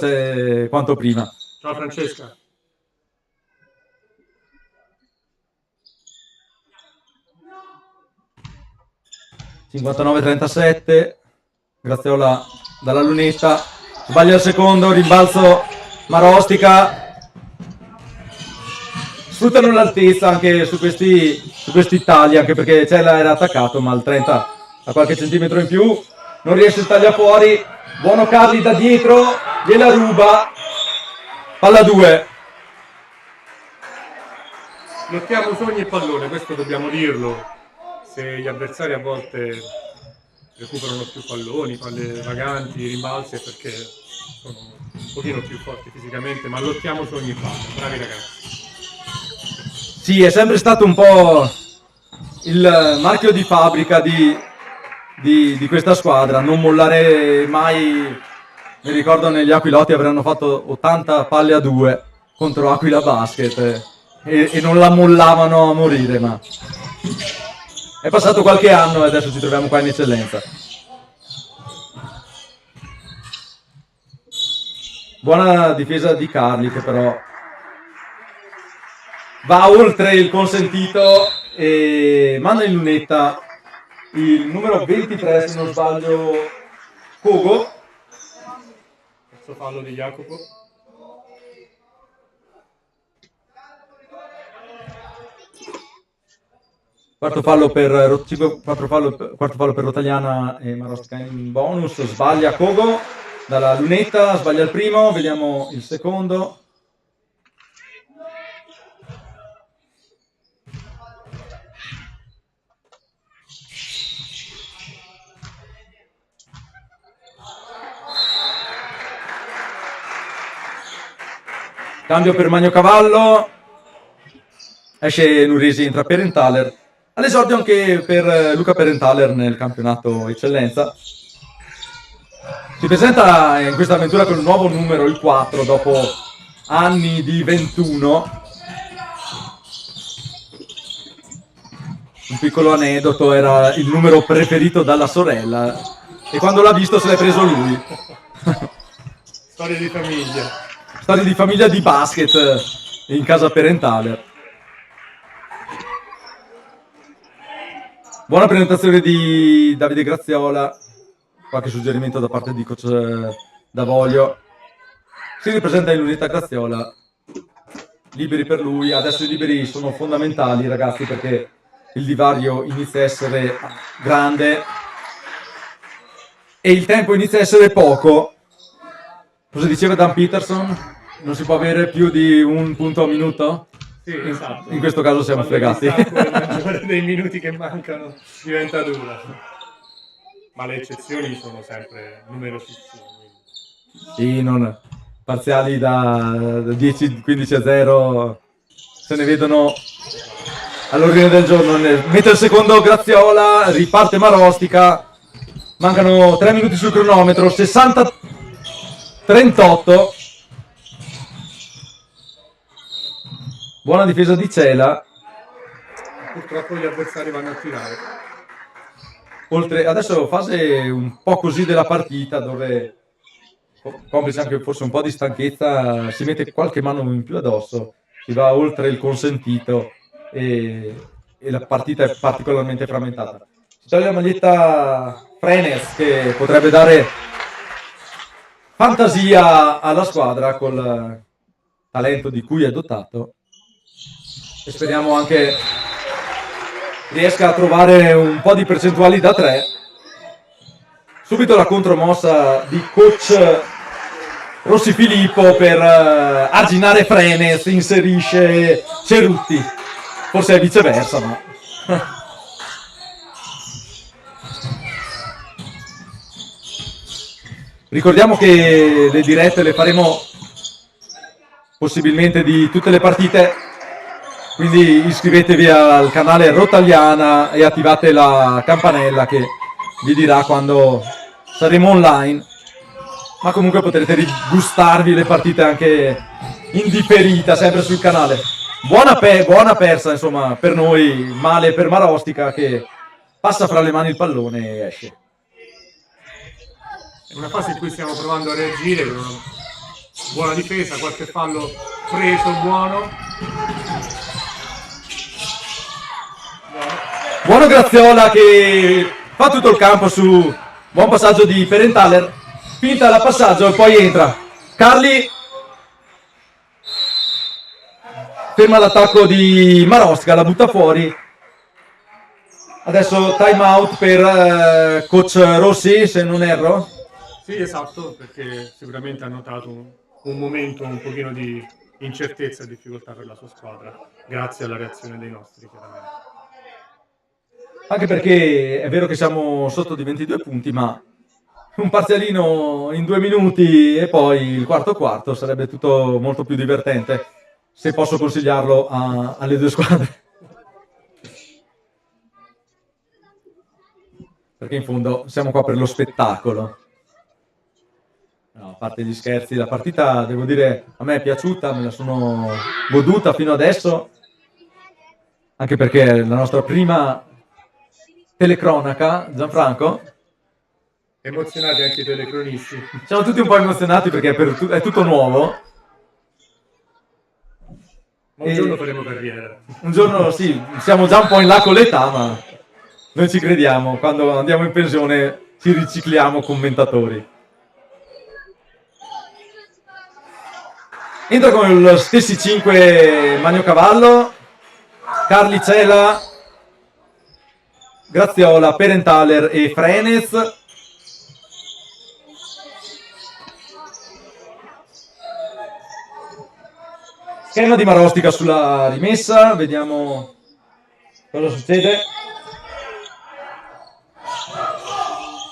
quanto prima. Ciao Francesca. (59-37). Graziola dalla lunetta, sbaglia il secondo, rimbalzo Marostica. Sfruttano l'altezza anche su questi tagli, anche perché Cella era attaccato, ma il 30 ha qualche centimetro in più, non riesce a tagliare fuori. Buono Carli da dietro, gliela ruba, palla 2. Lottiamo sogni e pallone, questo dobbiamo dirlo. Se gli avversari a volte recuperano più palloni, palle vaganti, rimbalzi, è perché sono un pochino più forti fisicamente, ma lottiamo su ogni palla. Bravi ragazzi. Sì, è sempre stato un po' il marchio di fabbrica di di questa squadra, non mollare mai. Mi ricordo negli Aquilotti avranno fatto 80 palle a 2 contro Aquila Basket e non la mollavano a morire, ma è passato qualche anno e adesso ci troviamo qua in eccellenza. Buona difesa di Carli che però va oltre il consentito e manda in lunetta il numero 23, se non sbaglio, Kogo. Terzo fallo di Jacopo. Quarto fallo per Rotagliana e Marostica in bonus. Sbaglia Kogo dalla lunetta, sbaglia il primo, vediamo il secondo. Cambio per Magnocavallo, esce Nurisi, entra Perenthaler. All'esordio anche per Luca Perenthaler nel campionato eccellenza. Si presenta in questa avventura con il nuovo numero, il 4, dopo anni di 21. Un piccolo aneddoto, era il numero preferito dalla sorella e quando l'ha visto se l'è preso lui. Storia di famiglia. Storia di famiglia di basket in casa Perenthaler. Buona presentazione di Davide Graziola, qualche suggerimento da parte di coach Davoglio. Si ripresenta in lunetta Graziola, liberi per lui. Adesso i liberi sono fondamentali, ragazzi, perché il divario inizia a essere grande e il tempo inizia a essere poco. Cosa diceva Dan Peterson? Non si può avere più di un punto a minuto? Sì, esatto. In questo caso siamo fregati. Il maggiore dei minuti che mancano diventa dura. Ma le eccezioni sono sempre numerosissime. Sì, non parziali da 10, 15 a 0 se ne vedono all'ordine del giorno. Mette il secondo Graziola, riparte Marostica, mancano 3 minuti sul cronometro, 60-38. Buona difesa di Cela. Purtroppo gli avversari vanno a tirare. Oltre adesso fase un po' così della partita dove complice anche forse un po' di stanchezza, si mette qualche mano in più addosso, si va oltre il consentito e la partita è particolarmente frammentata. Si toglie la maglietta Frenes che potrebbe dare fantasia alla squadra col talento di cui è dotato e speriamo anche riesca a trovare un po' di percentuali da 3. Subito la contromossa di coach Rossi Filippo per arginare Frenes, inserisce Cerutti, forse è viceversa, ma ricordiamo che le dirette le faremo possibilmente di tutte le partite, quindi iscrivetevi al canale Rotagliana e attivate la campanella che vi dirà quando saremo online, ma comunque potrete rigustarvi le partite anche in differita sempre sul canale. Buona persa insomma per noi, male per Marostica che passa fra le mani il pallone e esce. È una fase in cui stiamo provando a reagire con una buona difesa, qualche fallo preso buono. Buono Graziola che fa tutto il campo su buon passaggio di Perenthaler, finta la passaggio e poi entra Carli, ferma l'attacco di Marostica, la butta fuori. Adesso time out per coach Rossi, se non erro. Sì, esatto, perché sicuramente ha notato un momento un pochino di incertezza e difficoltà per la sua squadra, grazie alla reazione dei nostri, chiaramente. Anche perché è vero che siamo sotto di 22 punti, ma un parzialino in 2 minuti e poi il quarto sarebbe tutto molto più divertente, se posso consigliarlo alle due squadre. perché in fondo siamo qua per lo spettacolo. No, a parte gli scherzi, la partita, devo dire, a me è piaciuta, me la sono goduta fino adesso, anche perché è la nostra prima telecronaca, Gianfranco. Emozionati anche i telecronisti. Siamo tutti un po' emozionati perché è tutto nuovo. Ma un giorno faremo carriera. Un giorno sì, siamo già un po' in là con l'età, ma noi ci crediamo, quando andiamo in pensione ci ricicliamo commentatori. Entra con lo stessi 5 Magno Cavallo, Carli Cela, Graziola, Perenthaler e Frenez. Schema di Marostica sulla rimessa, vediamo cosa succede.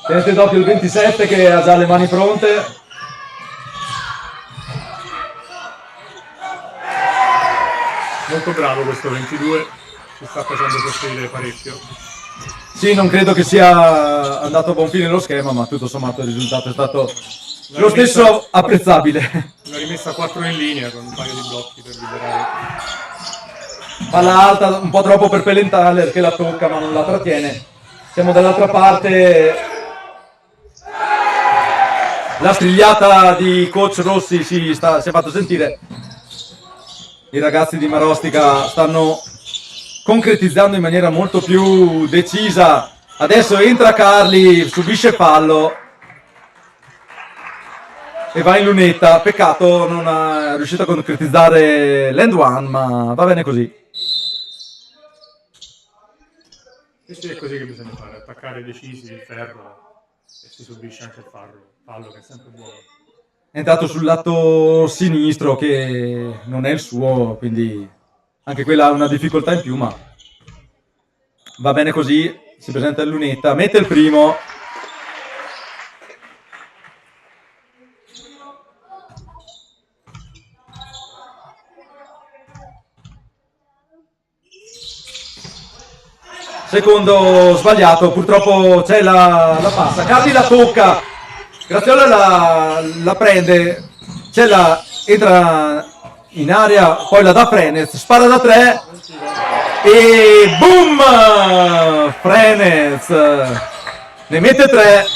Tenete d'occhio il 27 che ha già le mani pronte. Molto bravo questo 22, ci sta facendo soffrire parecchio. Sì, non credo che sia andato a buon fine lo schema, ma tutto sommato il risultato è stato lo stesso apprezzabile. Una rimessa 4 in linea con un paio di blocchi per liberare. Palla alta, un po' troppo per Perenthaler che la tocca ma non la trattiene. Siamo dall'altra parte. La strigliata di coach Rossi si è fatto sentire. I ragazzi di Marostica stanno concretizzando in maniera molto più decisa. Adesso entra Carli, subisce fallo e va in lunetta. Peccato non è riuscito a concretizzare l'end one, ma va bene così. Sì, è così che bisogna fare, attaccare decisi il ferro e si subisce anche il fallo che è sempre buono. È entrato sul lato sinistro che non è il suo, quindi anche quella ha una difficoltà in più, ma va bene così. Si presenta in lunetta, mette il primo. Secondo sbagliato, purtroppo c'è la passa. Carli la tocca. Graziola la prende, entra in area, poi la dà Frenez, spara da 3 e boom! Frenez ne mette 3.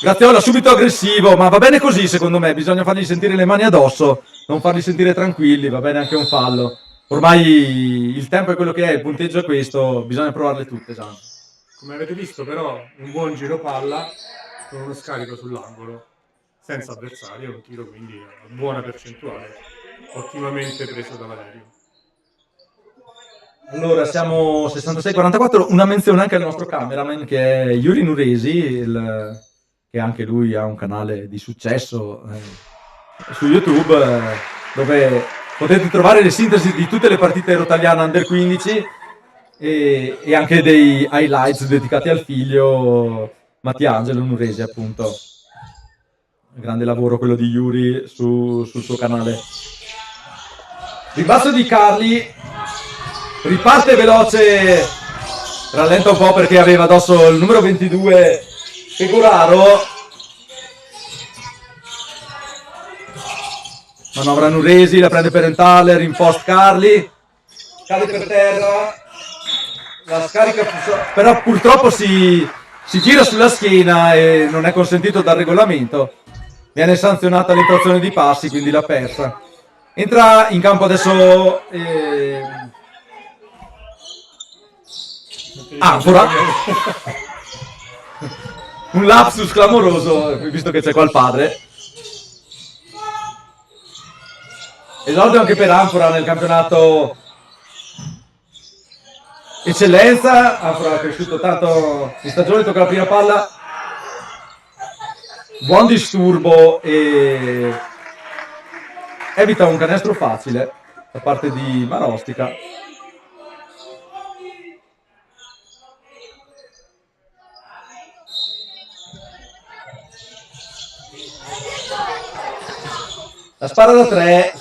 Graziola subito aggressivo, ma va bene così secondo me, bisogna fargli sentire le mani addosso, non farli sentire tranquilli, va bene anche un fallo. Ormai il tempo è quello che è, il punteggio è questo, bisogna provarle tutte. Già. Come avete visto però, un buon giro palla con uno scarico sull'angolo, senza avversario, un tiro quindi a buona percentuale, ottimamente preso da Valerio. Allora siamo 66-44, una menzione anche al nostro cameraman che è Yuri Nuresi, che anche lui ha un canale di successo su YouTube, dove potete trovare le sintesi di tutte le partite rotaliane under 15 e anche dei highlights dedicati al figlio Mattiangelo Nuresi, appunto. Grande lavoro quello di Yuri sul suo canale. Ribasso di Carli, riparte veloce, rallenta un po' perché aveva addosso il numero 22 Pegoraro. Manovra Nuresi, la prende Perenthaler, in post Carli, cade per terra, la scarica, però purtroppo si gira sulla schiena e non è consentito dal regolamento. Viene sanzionata l'infrazione di passi, quindi l'ha persa. Entra in campo adesso Anfora. Un lapsus clamoroso, visto che c'è qua il padre. Esordio anche per Anfora nel campionato Eccellenza. Anfora è cresciuto tanto in stagione, tocca la prima palla. Buon disturbo e evita un canestro facile da parte di Marostica. La spara da 3,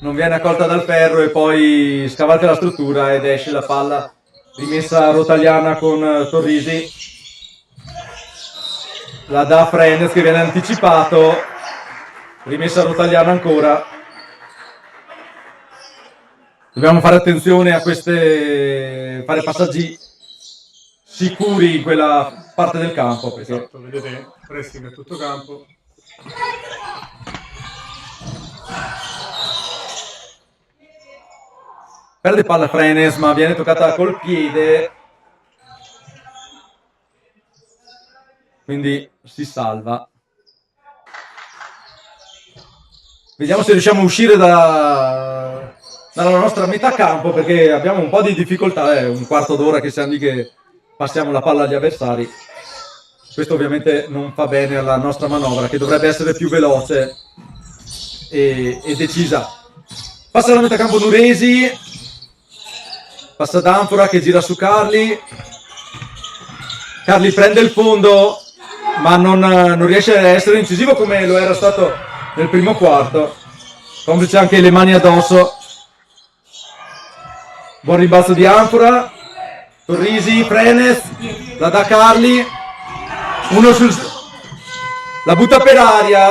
non viene accolta dal ferro e poi scavalca la struttura ed esce la palla rimessa rotagliana con Torrisi, la dà Frenes che viene anticipato, rimessa rotagliana ancora. Dobbiamo fare attenzione a fare passaggi sicuri in quella parte del campo, perché Esatto, vedete, pressing a tutto campo. perde palla Frenes ma viene toccata col piede, quindi si salva. Vediamo se riusciamo a uscire dalla nostra metà campo, perché abbiamo un po' di difficoltà, è un quarto d'ora che siamo lì che passiamo la palla agli avversari. Questo ovviamente non fa bene alla nostra manovra, che dovrebbe essere più veloce e decisa. Passa la metà campo Nuresi, passa D'Anfora che gira su Carli. Carli prende il fondo, ma non riesce a essere incisivo come lo era stato nel primo quarto. Complice anche le mani addosso. Buon rimbalzo di Anfora. Torrisi, Frenes, la dà Carli. La butta per aria,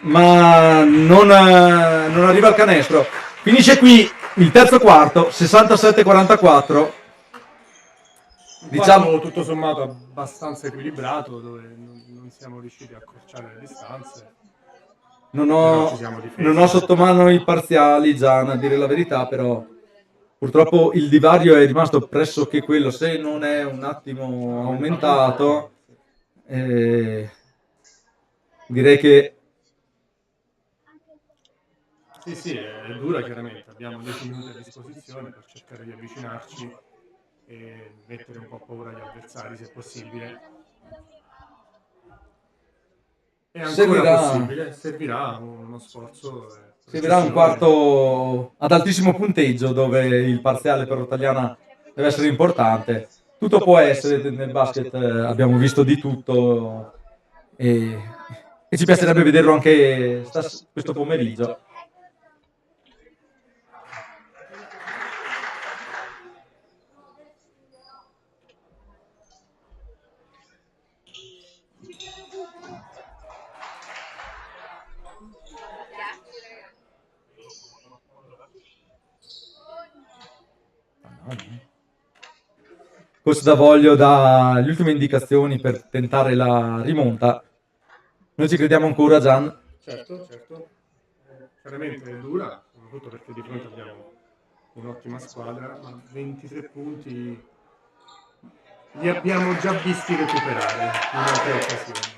ma non arriva al canestro. Finisce qui il terzo quarto, 67-44. Diciamo tutto sommato abbastanza equilibrato, dove non siamo riusciti a accorciare le distanze. Non ho sotto mano i parziali, Gian, a dire la verità, però purtroppo il divario è rimasto pressoché quello, se non è un attimo aumentato. Direi che sì, è dura chiaramente, abbiamo 10 minuti a disposizione per cercare di avvicinarci e mettere un po' paura agli avversari se possibile. È ancora possibile, servirà uno sforzo. Servirà un quarto ad altissimo punteggio, dove il parziale per Rotagliana deve essere importante. Tutto può essere nel basket, abbiamo visto di tutto e ci piacerebbe vederlo anche questo pomeriggio. Coach Davoglio dà le ultime indicazioni per tentare la rimonta. Noi ci crediamo ancora, Gian? Certo. Chiaramente è dura, soprattutto perché di fronte abbiamo un'ottima squadra, ma 23 punti li abbiamo già visti recuperare in altre occasioni.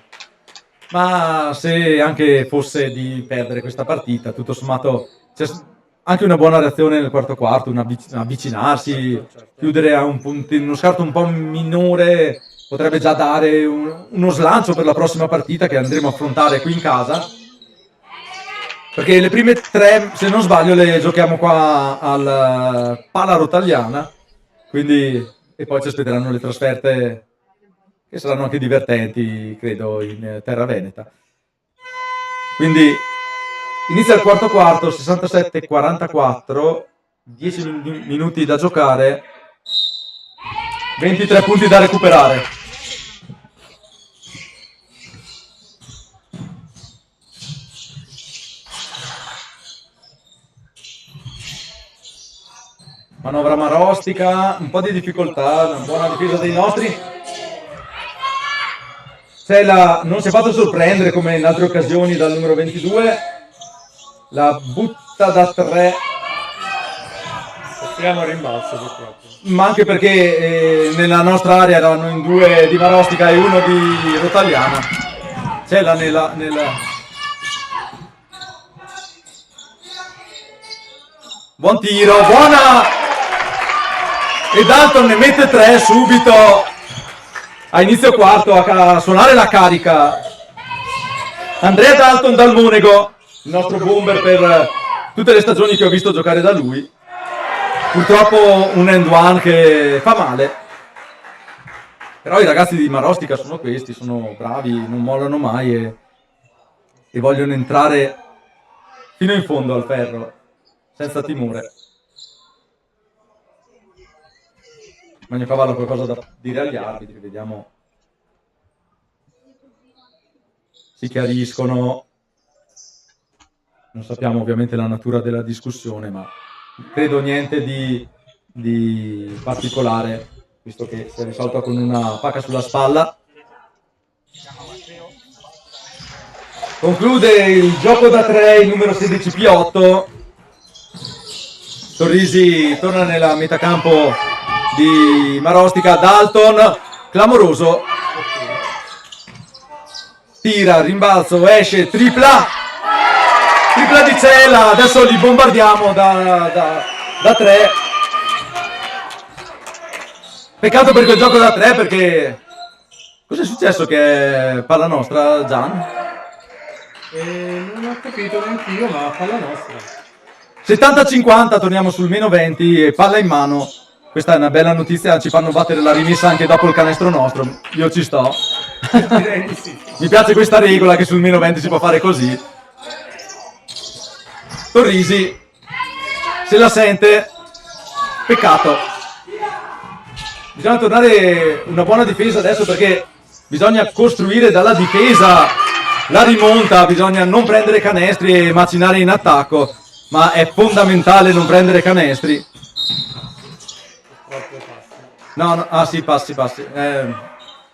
Ma se anche fosse di perdere questa partita, tutto sommato c'è anche una buona reazione nel quarto quarto, avvicinarsi, chiudere a uno scarto un po' minore potrebbe già dare uno slancio per la prossima partita che andremo a affrontare qui in casa, perché le prime 3, se non sbaglio, le giochiamo qua al Pala Rotagliana, quindi, e poi ci aspetteranno le trasferte che saranno anche divertenti, credo, in terra veneta. Quindi inizia il quarto quarto, 67-44, 10 minuti da giocare, 23 punti da recuperare. Manovra Marostica, un po' di difficoltà, una buona difesa dei nostri. Non si è fatto sorprendere come in altre occasioni dal numero 22, la butta da 3. Speriamo al rimbalzo purtroppo. Ma anche perché nella nostra area erano in 2 di Marostica e 1 di Rotagliana. C'è nella... Buon tiro, buona! E Dalton ne mette 3 subito a inizio quarto a suonare la carica. Andrea Dalton dal Monego, il nostro bomber per tutte le stagioni che ho visto giocare da lui. Purtroppo un end one che fa male. Però i ragazzi di Marostica sono questi, sono bravi, non mollano mai e vogliono entrare fino in fondo al ferro, senza timore. Magnocavallo ha qualcosa da dire agli arbitri, vediamo. Si chiariscono. Non sappiamo ovviamente la natura della discussione, ma credo niente di particolare, visto che si è risolta con una pacca sulla spalla. Conclude il gioco da 3 il numero 16 Piotto. Torrisi torna nella metacampo di Marostica. Dalton, clamoroso. Tira, rimbalzo, esce, tripla di Cela. Adesso li bombardiamo da 3. Peccato per quel gioco da 3, perché cos'è successo che è palla nostra, Gian? Non ho capito neanch'io, ma palla nostra. 70-50, torniamo sul meno 20 e palla in mano. Questa è una bella notizia, ci fanno battere la rimessa anche dopo il canestro nostro. Io ci sto. Direi di sì. Mi piace questa regola che sul meno 20 si può fare così. Torrisi se la sente. Peccato. Bisogna tornare una buona difesa adesso, perché bisogna costruire dalla difesa la rimonta, bisogna non prendere canestri e macinare in attacco, ma è fondamentale non prendere canestri. No, ah sì, passi.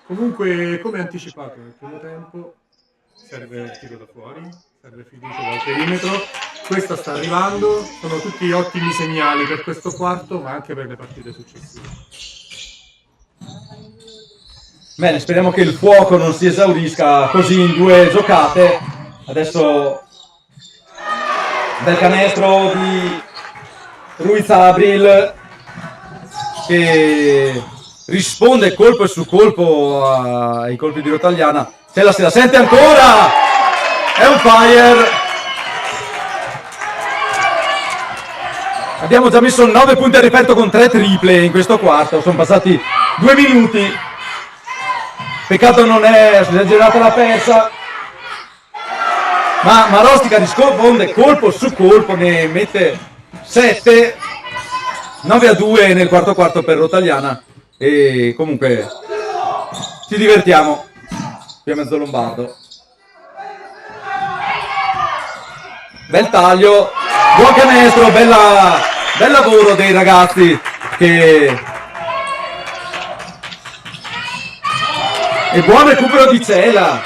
Comunque, come anticipato nel primo tempo, serve il tiro da fuori, serve fiducia dal perimetro. Questa sta arrivando, sono tutti ottimi segnali per questo quarto, ma anche per le partite successive. Bene, speriamo che il fuoco non si esaurisca così in 2 giocate. Adesso bel canestro di Ruiz Abril, che risponde colpo su colpo ai colpi di Rotagliana. Se la sente ancora, è un fire. Abbiamo già messo 9 punti a referto con 3 triple in questo quarto, sono passati 2 minuti. Peccato non è, si è girata la persa, ma Marostica risponde colpo su colpo, ne mette 7, 9-2 nel quarto per Rotagliana, e comunque ci divertiamo qui a Mezzo Lombardo. Bel taglio, buon canestro, bel lavoro dei ragazzi e buon recupero di Cela,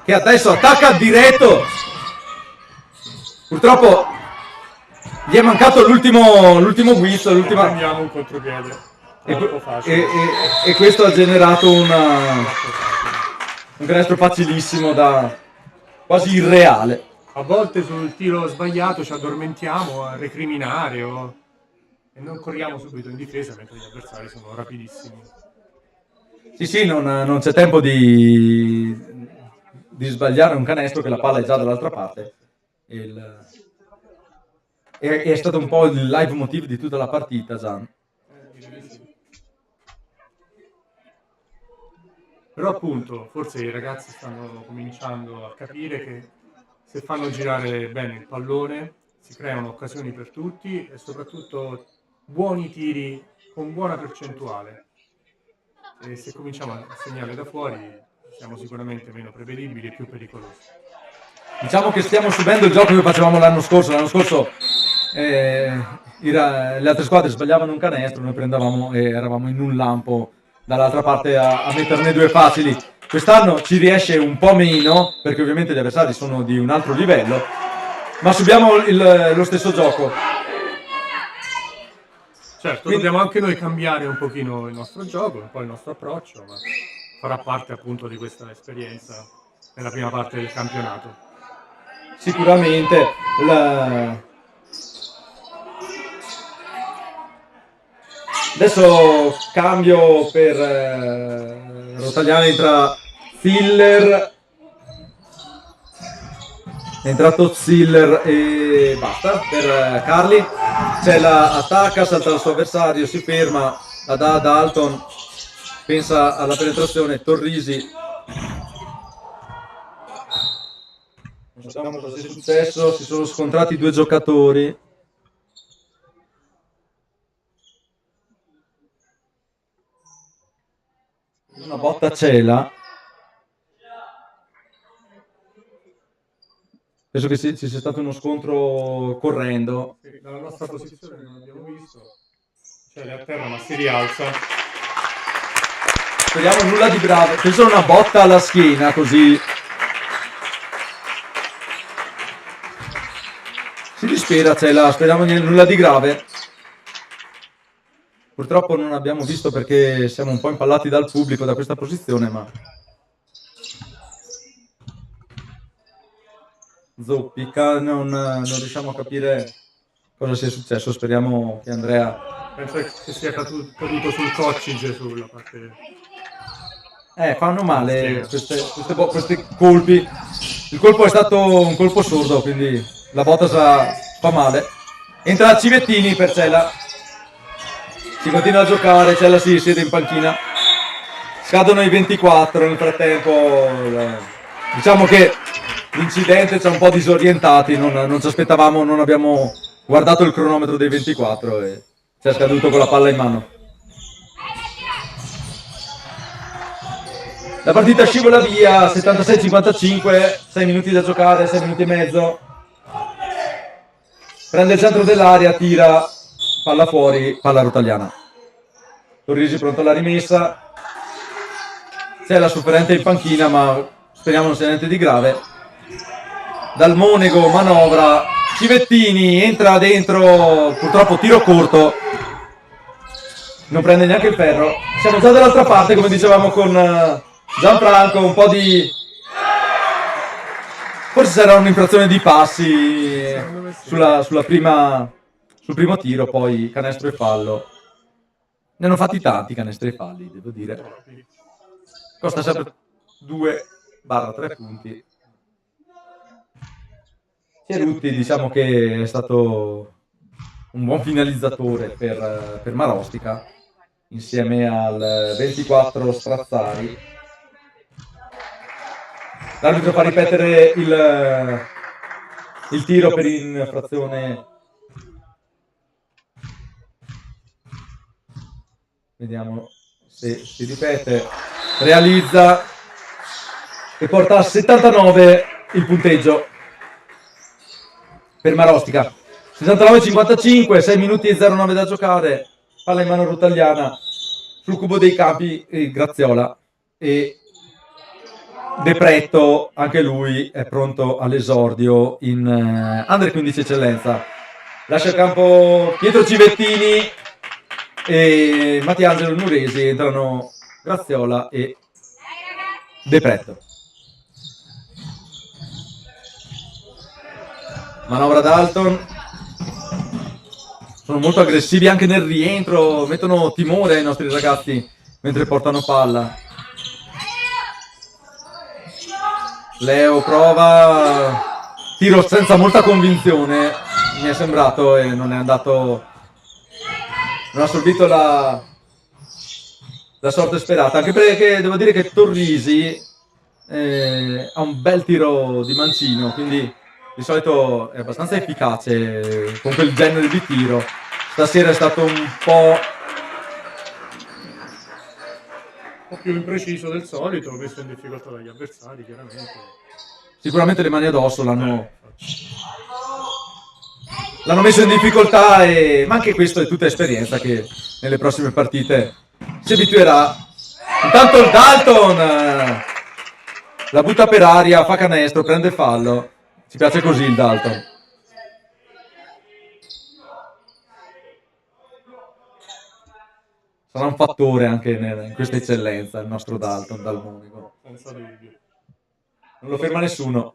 che adesso attacca diretto. Purtroppo gli è mancato l'ultimo guizzo, Prendiamo un contropiede. Troppo facile. e questo ha generato un canestro facilissimo, da quasi irreale. A volte sul tiro sbagliato ci addormentiamo a recriminare e non corriamo subito in difesa, mentre gli avversari sono rapidissimi. Sì, non c'è tempo di sbagliare un canestro, che la palla è già dall'altra parte. È stato un po' il live motiv di tutta la partita, Gian. Però appunto, forse i ragazzi stanno cominciando a capire che se fanno girare bene il pallone si creano occasioni per tutti e soprattutto buoni tiri con buona percentuale. E se cominciamo a segnare da fuori siamo sicuramente meno prevedibili e più pericolosi. Diciamo che stiamo subendo il gioco che facevamo l'anno scorso. L'anno scorso le altre squadre sbagliavano un canestro, noi prendevamo e eravamo in un lampo dall'altra parte a metterne 2 facili. Quest'anno ci riesce un po' meno, perché ovviamente gli avversari sono di un altro livello, ma subiamo lo stesso gioco. Certo, dobbiamo anche noi cambiare un pochino il nostro gioco, un po' il nostro approccio, ma farà parte appunto di questa esperienza nella prima parte del campionato. Sicuramente adesso cambio per Rotagliana, entra Ziller, è entrato Ziller e basta per Carli. Cela attacca, salta il suo avversario, si ferma, la dà ad Dalton, pensa alla penetrazione, Torrisi, non sappiamo cosa sia successo, si sono scontrati 2 giocatori. una botta a Cela. Penso che ci sia stato uno scontro correndo. Sì, dalla nostra posizione non abbiamo visto. Cioè, è a terra, ma si rialza. Speriamo nulla di grave. Penso una botta alla schiena, così. Si dispera Cela, speriamo nulla di grave. Purtroppo non abbiamo visto perché siamo un po' impallati dal pubblico da questa posizione, ma... Zoppica, non riusciamo a capire cosa sia successo. Speriamo che Andrea... Penso che sia caduto sul coccige sulla parte... fanno male questi colpi. Il colpo è stato un colpo sordo, quindi la botta fa male. Entra Civettini per Cela. Si continua a giocare, Cela si siede in panchina. Scadono i 24 nel frattempo. Diciamo che l'incidente ci ha un po' disorientati, non ci aspettavamo, non abbiamo guardato il cronometro dei 24 e ci è scaduto con la palla in mano. La partita scivola via, 76-55, 6 minuti da giocare, 6 minuti e mezzo. Prende il centro dell'area, tira, palla fuori, palla rotagliana. Torrisi pronto alla rimessa. C'è la sofferente in panchina, ma speriamo non sia niente di grave. Dal Monego manovra, Civettini entra dentro, purtroppo tiro corto, non prende neanche il ferro. Siamo già dall'altra parte, come dicevamo con Gianfranco, un po' di... Forse sarà un'infrazione di passi sul primo tiro, poi canestro e fallo. Ne hanno fatti tanti canestri e falli, devo dire. Costa sempre 2/3 punti. Cerutti, diciamo che è stato un buon finalizzatore per Marostica, insieme al 24 Strazzari. L'arbitro fa ripetere il tiro per infrazione. Vediamo se si ripete. Realizza e porta a 79 il punteggio per Marostica. 69-55, 6 minuti e 09 da giocare. Palla in mano rotagliana sul cubo dei campi Graziola e De Pretto, anche lui è pronto all'esordio in Under 15 eccellenza. Lascia il campo Pietro Civettini e Mattiangelo Nuresi, entrano Graziola e De Pretto. Manovra Dalton. Sono molto aggressivi anche nel rientro, mettono timore ai nostri ragazzi mentre portano palla. Leo prova, tiro senza molta convinzione, mi è sembrato, e non è andato, non ha assorbito la sorte sperata, anche perché devo dire che Torrisi ha un bel tiro di mancino, quindi di solito è abbastanza efficace con quel genere di tiro. Stasera è stato un po' più impreciso del solito, messo in difficoltà dagli avversari, chiaramente. Sicuramente le mani addosso l'hanno messo in difficoltà, ma anche questo è tutta esperienza che nelle prossime partite si abituerà. Intanto il Dalton la butta per aria, fa canestro, prende fallo. Ci piace così il Dalton. Sarà un fattore anche in questa eccellenza il nostro Dalton dal Monaco. Senza dubbio. Non lo ferma nessuno.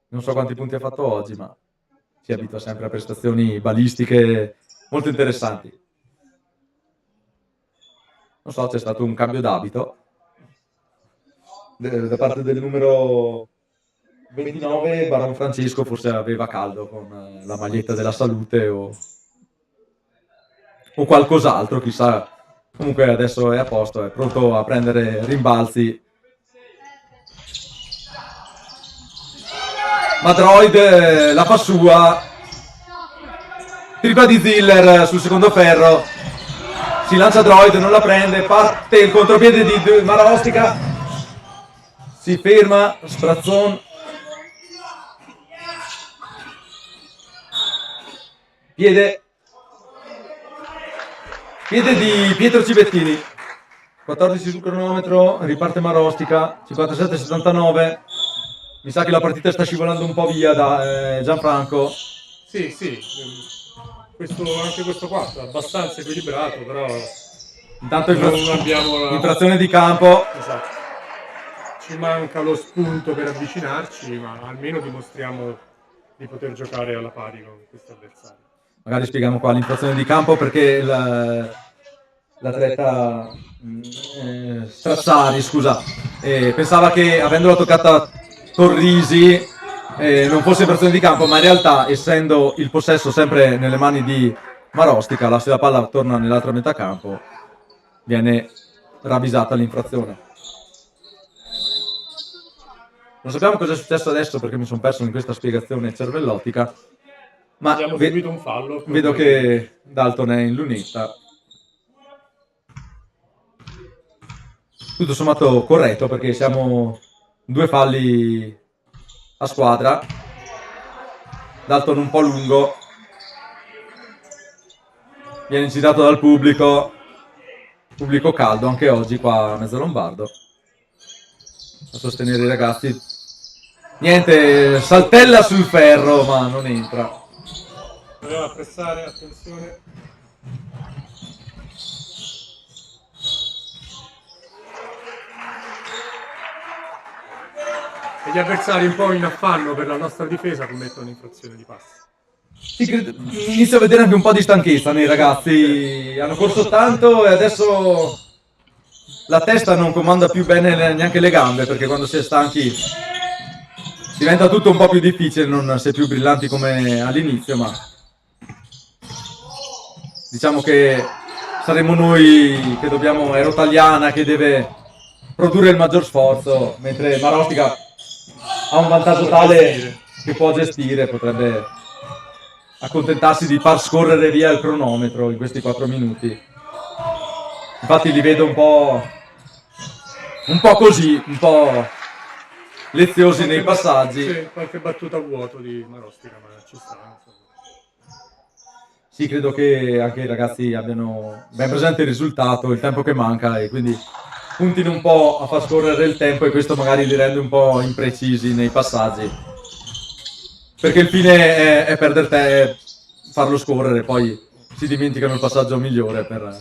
Non so quanti punti ha fatto oggi, ma si abitua sempre a prestazioni balistiche molto interessanti. Non so, c'è stato un cambio d'abito da parte del numero 29, Baron Francesco, forse aveva caldo con la maglietta della salute o qualcos'altro, chissà. Comunque adesso è a posto, è pronto a prendere rimbalzi. Madroid la fa sua, tripla di Ziller sul secondo ferro, Si lancia Droid, non la prende, parte il contropiede di Marostica, si ferma, Strazzon, piede di Pietro Civettini, 14 sul cronometro, riparte Marostica, 57-79, mi sa che la partita sta scivolando un po' via da Gianfranco. Sì, anche questo qua è abbastanza equilibrato, però Intanto non abbiamo la... infrazione di campo. Esatto. Ci manca lo spunto per avvicinarci, ma almeno dimostriamo di poter giocare alla pari con questo avversario. Magari spieghiamo qua l'infrazione di campo perché l'atleta Strazzari, scusa, pensava che avendola toccata Torrisi non fosse infrazione di campo, ma in realtà, essendo il possesso sempre nelle mani di Marostica, se la palla torna nell'altra metà campo viene ravvisata l'infrazione. Non sappiamo cosa è successo adesso perché mi sono perso in questa spiegazione cervellotica, ma abbiamo subito un fallo. vedo che Dalton è in lunetta. Tutto sommato corretto perché siamo 2 falli a squadra. Dalton un po' lungo, viene incitato dal pubblico caldo anche oggi qua a Mezzo Lombardo a sostenere i ragazzi. Niente, saltella sul ferro ma non entra. Doveva pressare, attenzione. E gli avversari un po' in affanno per la nostra difesa commettono infrazione di passi. Sì, inizio a vedere anche un po' di stanchezza nei ragazzi, hanno corso tanto e adesso la testa non comanda più bene neanche le gambe, perché quando si è stanchi diventa tutto un po' più difficile, non si è più brillanti come all'inizio, ma diciamo che saremo noi che dobbiamo, è Rotagliana che deve produrre il maggior sforzo, mentre Marostica ha un vantaggio tale che può gestire, potrebbe accontentarsi di far scorrere via il cronometro in questi 4 minuti. Infatti li vedo un po' così, un po' leziosi nei passaggi. Sì, qualche battuta a vuoto di Marostica, ma ci sta. Sì, credo che anche i ragazzi abbiano ben presente il risultato, il tempo che manca e quindi puntino un po' a far scorrere il tempo e questo magari li rende un po' imprecisi nei passaggi. Perché il fine è perdere te, farlo scorrere, poi si dimenticano il passaggio migliore per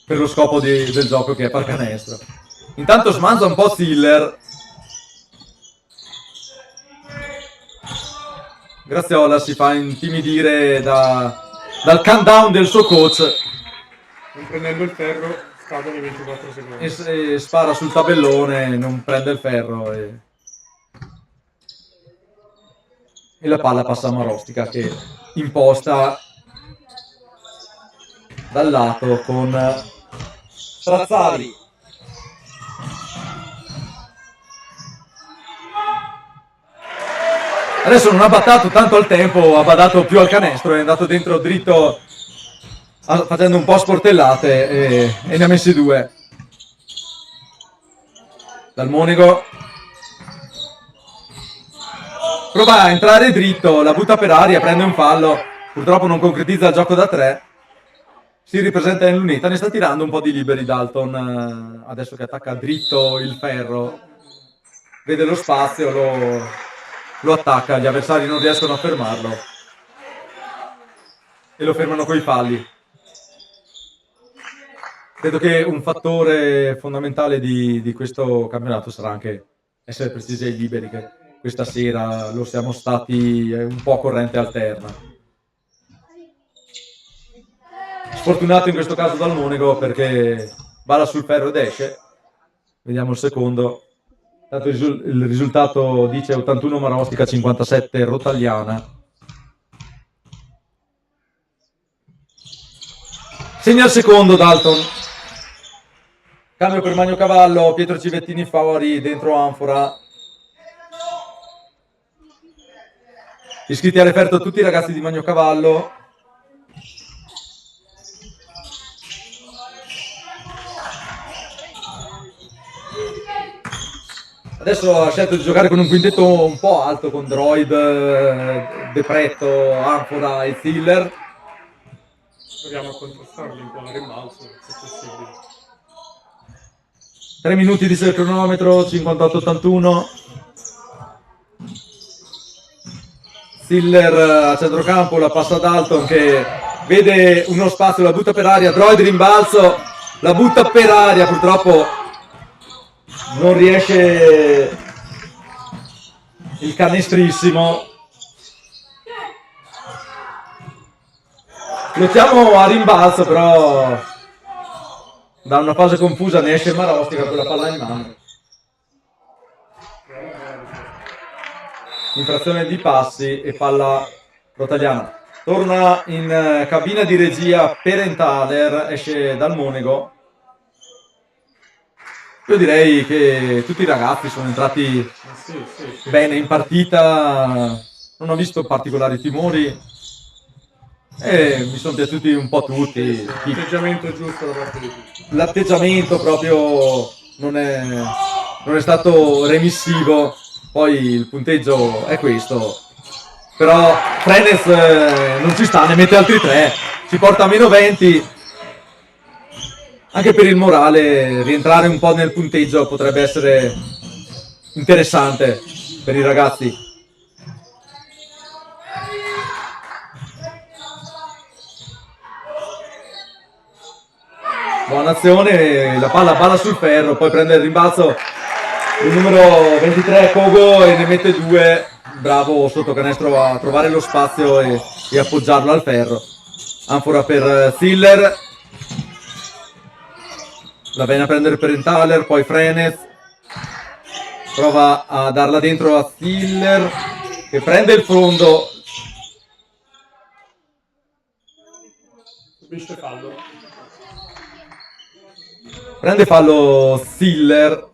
lo scopo del gioco che è pallacanestro. Intanto smanza un po' Ziller. Graziola si fa intimidire dal countdown del suo coach. Non prendendo il ferro, scadono i 24 secondi. E spara sul tabellone, non prende il ferro e la palla passa a Marostica che imposta dal lato con Strazzari. Adesso non ha badato tanto al tempo, ha badato più al canestro, è andato dentro dritto facendo un po' sportellate e ne ha messi 2. Dal Monego prova a entrare dritto, la butta per aria, prende un fallo, purtroppo non concretizza il gioco da 3. Si ripresenta in lunetta, ne sta tirando un po' di liberi Dalton, adesso che attacca dritto il ferro, vede lo spazio, lo attacca, gli avversari non riescono a fermarlo e lo fermano coi falli. Credo che un fattore fondamentale di questo campionato sarà anche essere precisi ai liberi, che questa sera lo siamo stati un po' corrente alterna. Sfortunato in questo caso dal Monego perché balla sul ferro ed esce. Vediamo il secondo. Tanto il risultato dice 81 Marostica, 57 Rotagliana. Segna il secondo Dalton. Cambio per Magnocavallo, Pietro Civettini fuori, dentro Anfora. Iscritti a referto tutti i ragazzi di Magnocavallo. Adesso ha scelto di giocare con un quintetto un po' alto con Droid, De Pretto, Anfora e Ziller. Proviamo a contrastarli un po' a rimbalzo, se possibile. 3 minuti di cronometro, 58-81. Ziller a centrocampo, la passa ad Dalton che vede uno spazio, la butta per aria, Droid rimbalzo, la butta per aria, purtroppo non riesce il canestrissimo. Lottiamo a rimbalzo, però da una fase confusa ne esce Marostica con la palla in mano. Infrazione di passi e palla rotagliana. Torna in cabina di regia Perenthaler, esce dal Monego. Io direi che tutti i ragazzi sono entrati bene in partita, non ho visto particolari timori e mi sono piaciuti un po' tutti. L'atteggiamento giusto da parte di tutti. L'atteggiamento proprio non è stato remissivo, poi il punteggio è questo, però Frenes non ci sta, ne mette altri 3, ci porta a meno 20. Anche per il morale rientrare un po' nel punteggio potrebbe essere interessante per i ragazzi. Buona azione, la palla balla sul ferro, poi prende il rimbalzo il numero 23 Pogo e ne mette 2. Bravo sotto canestro a trovare lo spazio e appoggiarlo al ferro. Anfora per Ziller. La viene a prendere Perenthaler, poi Frenes prova a darla dentro a Ziller che prende il fondo. Subisce fallo. Prende fallo Ziller,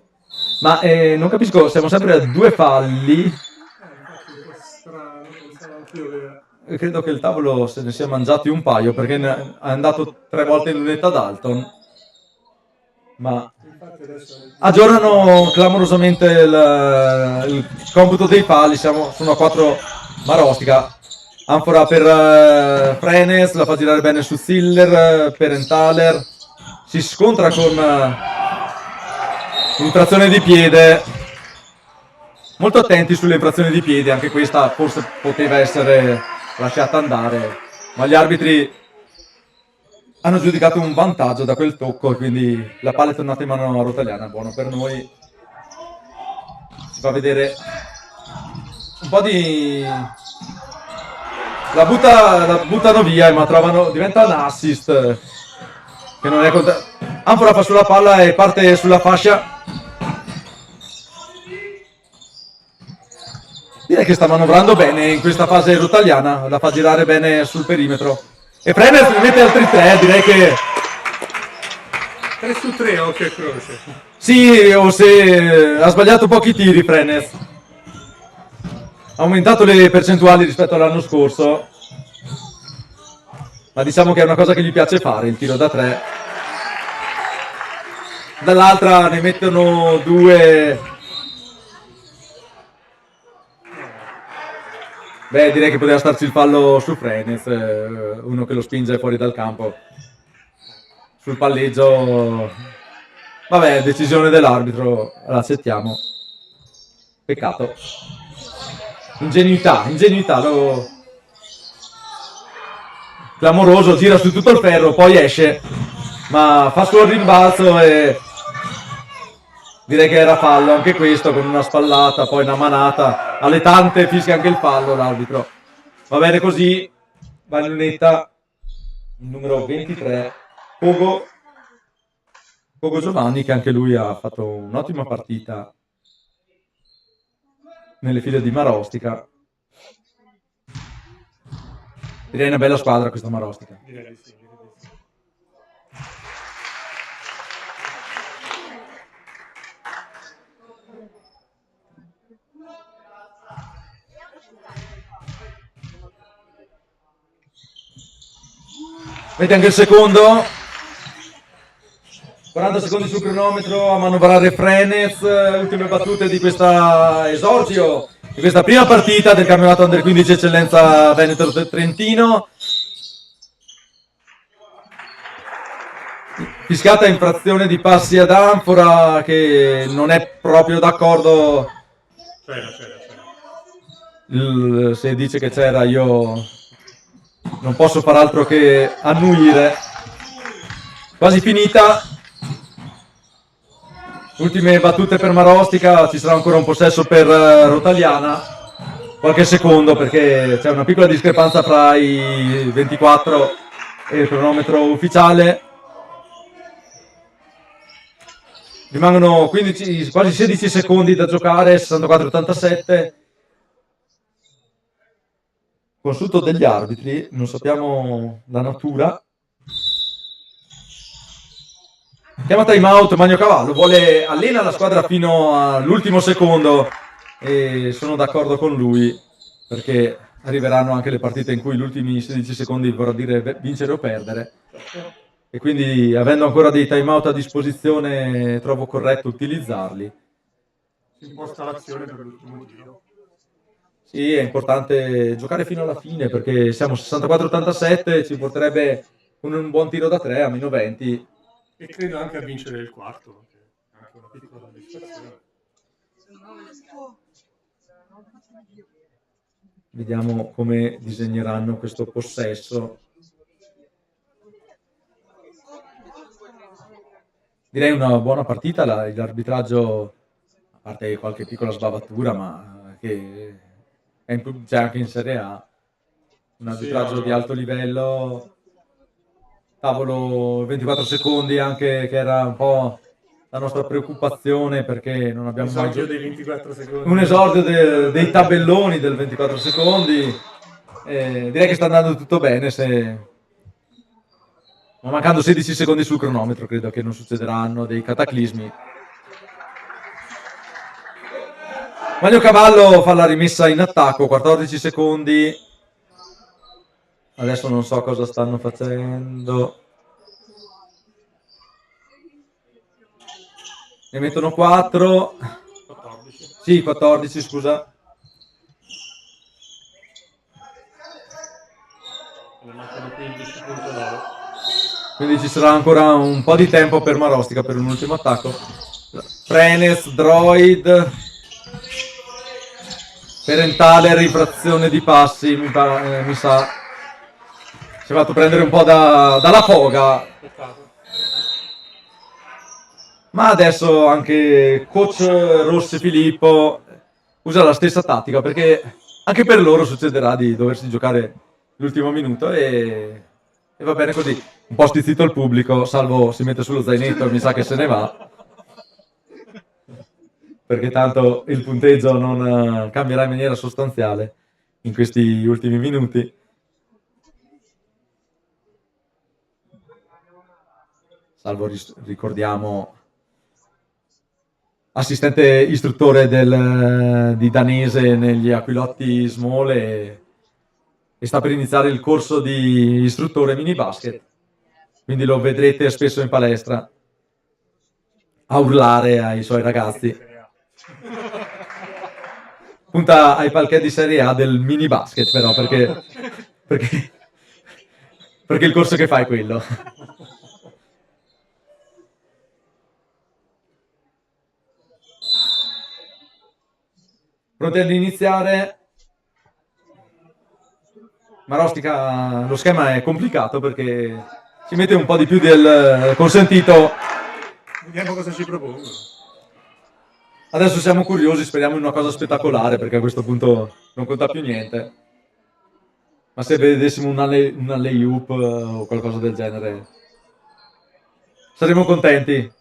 ma non capisco, siamo sempre a 2 falli. Infatti un po' strano, pensavo anch'io che... Credo che il tavolo se ne sia mangiati un paio perché è andato 3 volte in lunetta Dalton. Ma aggiornano clamorosamente il computo dei falli, sono a 4 Marostica. Anfora per Frenes, la fa girare bene su Ziller, Perenthaler si scontra con infrazione di piede. Molto attenti sulle infrazioni di piede, anche questa forse poteva essere lasciata andare, ma gli arbitri hanno giudicato un vantaggio da quel tocco e quindi la palla è tornata in mano a Rotagliana. Buono per noi. Si fa vedere un po' di... La buttano via, ma diventa un assist che non è Anfora fa sulla palla e parte sulla fascia. Direi che sta manovrando bene in questa fase Rotagliana, la fa girare bene sul perimetro. E Frenes ne mette altri 3, direi che... 3 su 3, occhio e croce. Sì, o se ha sbagliato pochi tiri Frenes. Ha aumentato le percentuali rispetto all'anno scorso. Ma diciamo che è una cosa che gli piace fare, il tiro da 3. Dall'altra ne mettono 2... Beh, direi che poteva starci il fallo su Frenes, uno che lo spinge fuori dal campo. Sul palleggio, vabbè, decisione dell'arbitro, l'accettiamo. Peccato. Ingenuità, clamoroso, gira su tutto il ferro, poi esce, ma fa solo il rimbalzo e... Direi che era fallo anche questo, con una spallata, poi una manata. Alle tante fischia anche il fallo l'arbitro. Va bene così, va in lunetta il numero 23, Pogo Giovanni, che anche lui ha fatto un'ottima partita nelle file di Marostica. Direi una bella squadra questa Marostica. Direi di sì. Mette anche il secondo. 40 secondi sul cronometro a manovrare Frenez, ultime battute di questa esordio, di questa prima partita del campionato Under 15 Eccellenza Veneto Trentino. Fischiata infrazione di passi ad Anfora, che non è proprio d'accordo. C'era. Se dice che c'era, io non posso far altro che annuire. Quasi finita. Ultime battute per Marostica, ci sarà ancora un possesso per Rotagliana. Qualche secondo, perché c'è una piccola discrepanza fra i 24 e il cronometro ufficiale. Rimangono 15, quasi 16 secondi da giocare, 64-87. Consulto degli arbitri, non sappiamo la natura. Chiama time out Magno Cavallo, allena la squadra fino all'ultimo secondo e sono d'accordo con lui, perché arriveranno anche le partite in cui gli ultimi 16 secondi vorrà dire vincere o perdere. E quindi, avendo ancora dei time out a disposizione, trovo corretto utilizzarli. Si imposta l'azione per l'ultimo tiro. Sì, è importante giocare fino alla fine, perché siamo 64-87, ci porterebbe un buon tiro da 3 a meno 20. E credo anche a vincere il quarto, anche una piccola soddisfazione. Vediamo come disegneranno questo possesso. Direi una buona partita, l'arbitraggio, a parte qualche piccola sbavatura, ma che c'è anche in Serie A, un arbitraggio di alto livello. Tavolo 24 secondi anche, che era un po' la nostra preoccupazione, perché non abbiamo mai Esordio dei 24 secondi. un esordio dei tabelloni del 24 secondi. Direi che sta andando tutto bene, ma mancando 16 secondi sul cronometro credo che non succederanno dei cataclismi. Magno Cavallo fa la rimessa in attacco, 14 secondi. Adesso non so cosa stanno facendo. Ne mettono 4. 14. Sì, 14, scusa. Ne mancano 15.9. Quindi ci sarà ancora un po' di tempo per Marostica per un ultimo attacco. Frenez, Droid. Ferentale, rifrazione di passi, mi sa. Si è fatto prendere un po' dalla foga. Peccato. Ma adesso anche coach Rossi Filippo usa la stessa tattica, perché anche per loro succederà di doversi giocare l'ultimo minuto e va bene così. Un po' stizzito il pubblico, Salvo si mette sullo zainetto e mi sa che se ne va, perché tanto il punteggio non cambierà in maniera sostanziale in questi ultimi minuti. Salvo, ricordiamo, assistente istruttore di danese negli Aquilotti Small e sta per iniziare il corso di istruttore mini basket, quindi lo vedrete spesso in palestra a urlare ai suoi ragazzi. Punta ai palchi di Serie A del mini basket, però, perché il corso che fa è quello. Pronti ad iniziare. Marostica, lo schema è complicato perché ci mette un po' di più del consentito. Vediamo cosa ci propongono. Adesso siamo curiosi, speriamo in una cosa spettacolare, perché a questo punto non conta più niente. Ma se vedessimo una lay-up o qualcosa del genere, saremmo contenti.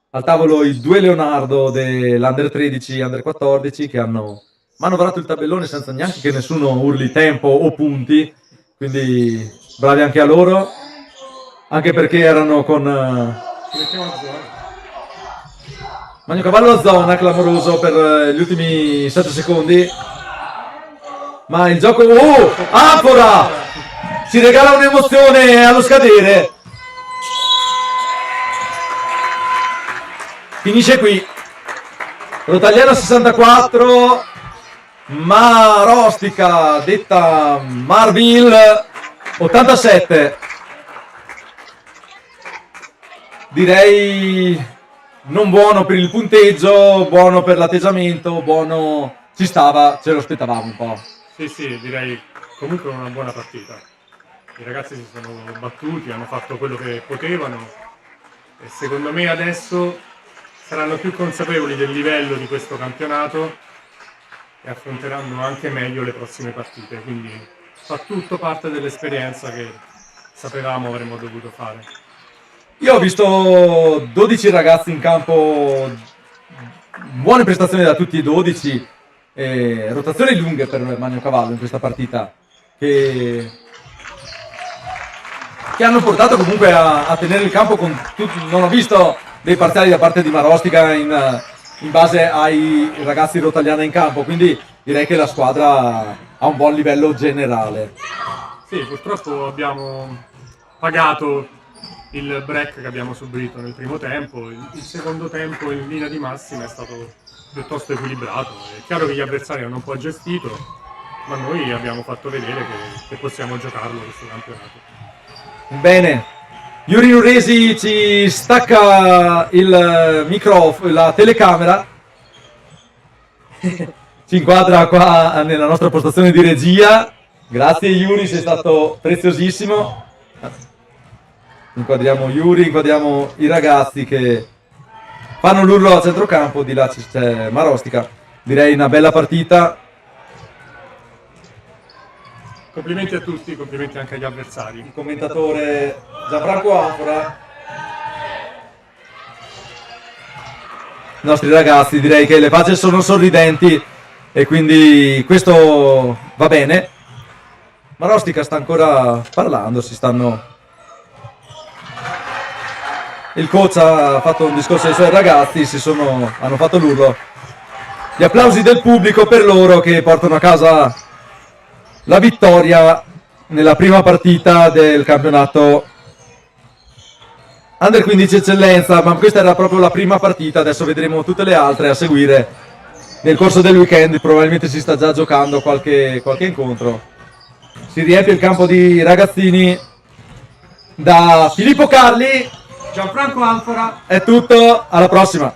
Al tavolo i due Leonardo dell'Under 13 e Under 14 che hanno manovrato il tabellone senza neanche che nessuno urli tempo o punti, quindi bravi anche a loro, anche perché erano con Ci mettiamo a zona. Magno Cavallo a zona, clamoroso per gli ultimi 7 secondi, ma il gioco... Oh! Anfora! Si regala un'emozione allo scadere. finisce qui. Rotagliano 64, Marostica, detta Marville, 87. Direi non buono per il punteggio, buono per l'atteggiamento, buono, ci stava, ce lo aspettavamo un po'. Sì, direi comunque una buona partita. I ragazzi si sono battuti, hanno fatto quello che potevano e secondo me adesso saranno più consapevoli del livello di questo campionato e affronteranno anche meglio le prossime partite, quindi fa tutto parte dell'esperienza che sapevamo avremmo dovuto fare. Io ho visto 12 ragazzi in campo, buone prestazioni da tutti e 12, rotazioni lunghe per Magno Cavallo in questa partita, che hanno portato comunque a tenere il campo con tutti. Non ho visto dei parziali da parte di Marostica in base ai ragazzi rotagliana in campo, quindi direi che la squadra ha un buon livello generale. Sì, purtroppo abbiamo pagato il break che abbiamo subito nel primo tempo. Il secondo tempo in linea di massima è stato piuttosto equilibrato. È chiaro che gli avversari hanno un po' gestito, ma noi abbiamo fatto vedere che possiamo giocarlo questo campionato. Bene, Yuri Nuresi ci stacca il microfono, la telecamera, ci inquadra qua nella nostra postazione di regia. Grazie Yuri, sei stato preziosissimo. Inquadriamo Yuri, inquadriamo i ragazzi che fanno l'urlo a centrocampo, di là c'è Marostica. Direi una bella partita. Complimenti a tutti, complimenti anche agli avversari. Il commentatore Gianfranco Anfora. I nostri ragazzi, direi che le facce sono sorridenti e quindi questo va bene. Marostica sta ancora parlando, il coach ha fatto un discorso ai suoi ragazzi, hanno fatto l'urlo. Gli applausi del pubblico per loro che portano a casa la vittoria nella prima partita del campionato Under 15 Eccellenza, ma questa era proprio la prima partita, adesso vedremo tutte le altre a seguire nel corso del weekend, probabilmente si sta già giocando qualche incontro. Si riempie il campo di ragazzini da Filippo Carli. Gianfranco Anfora. È tutto, alla prossima!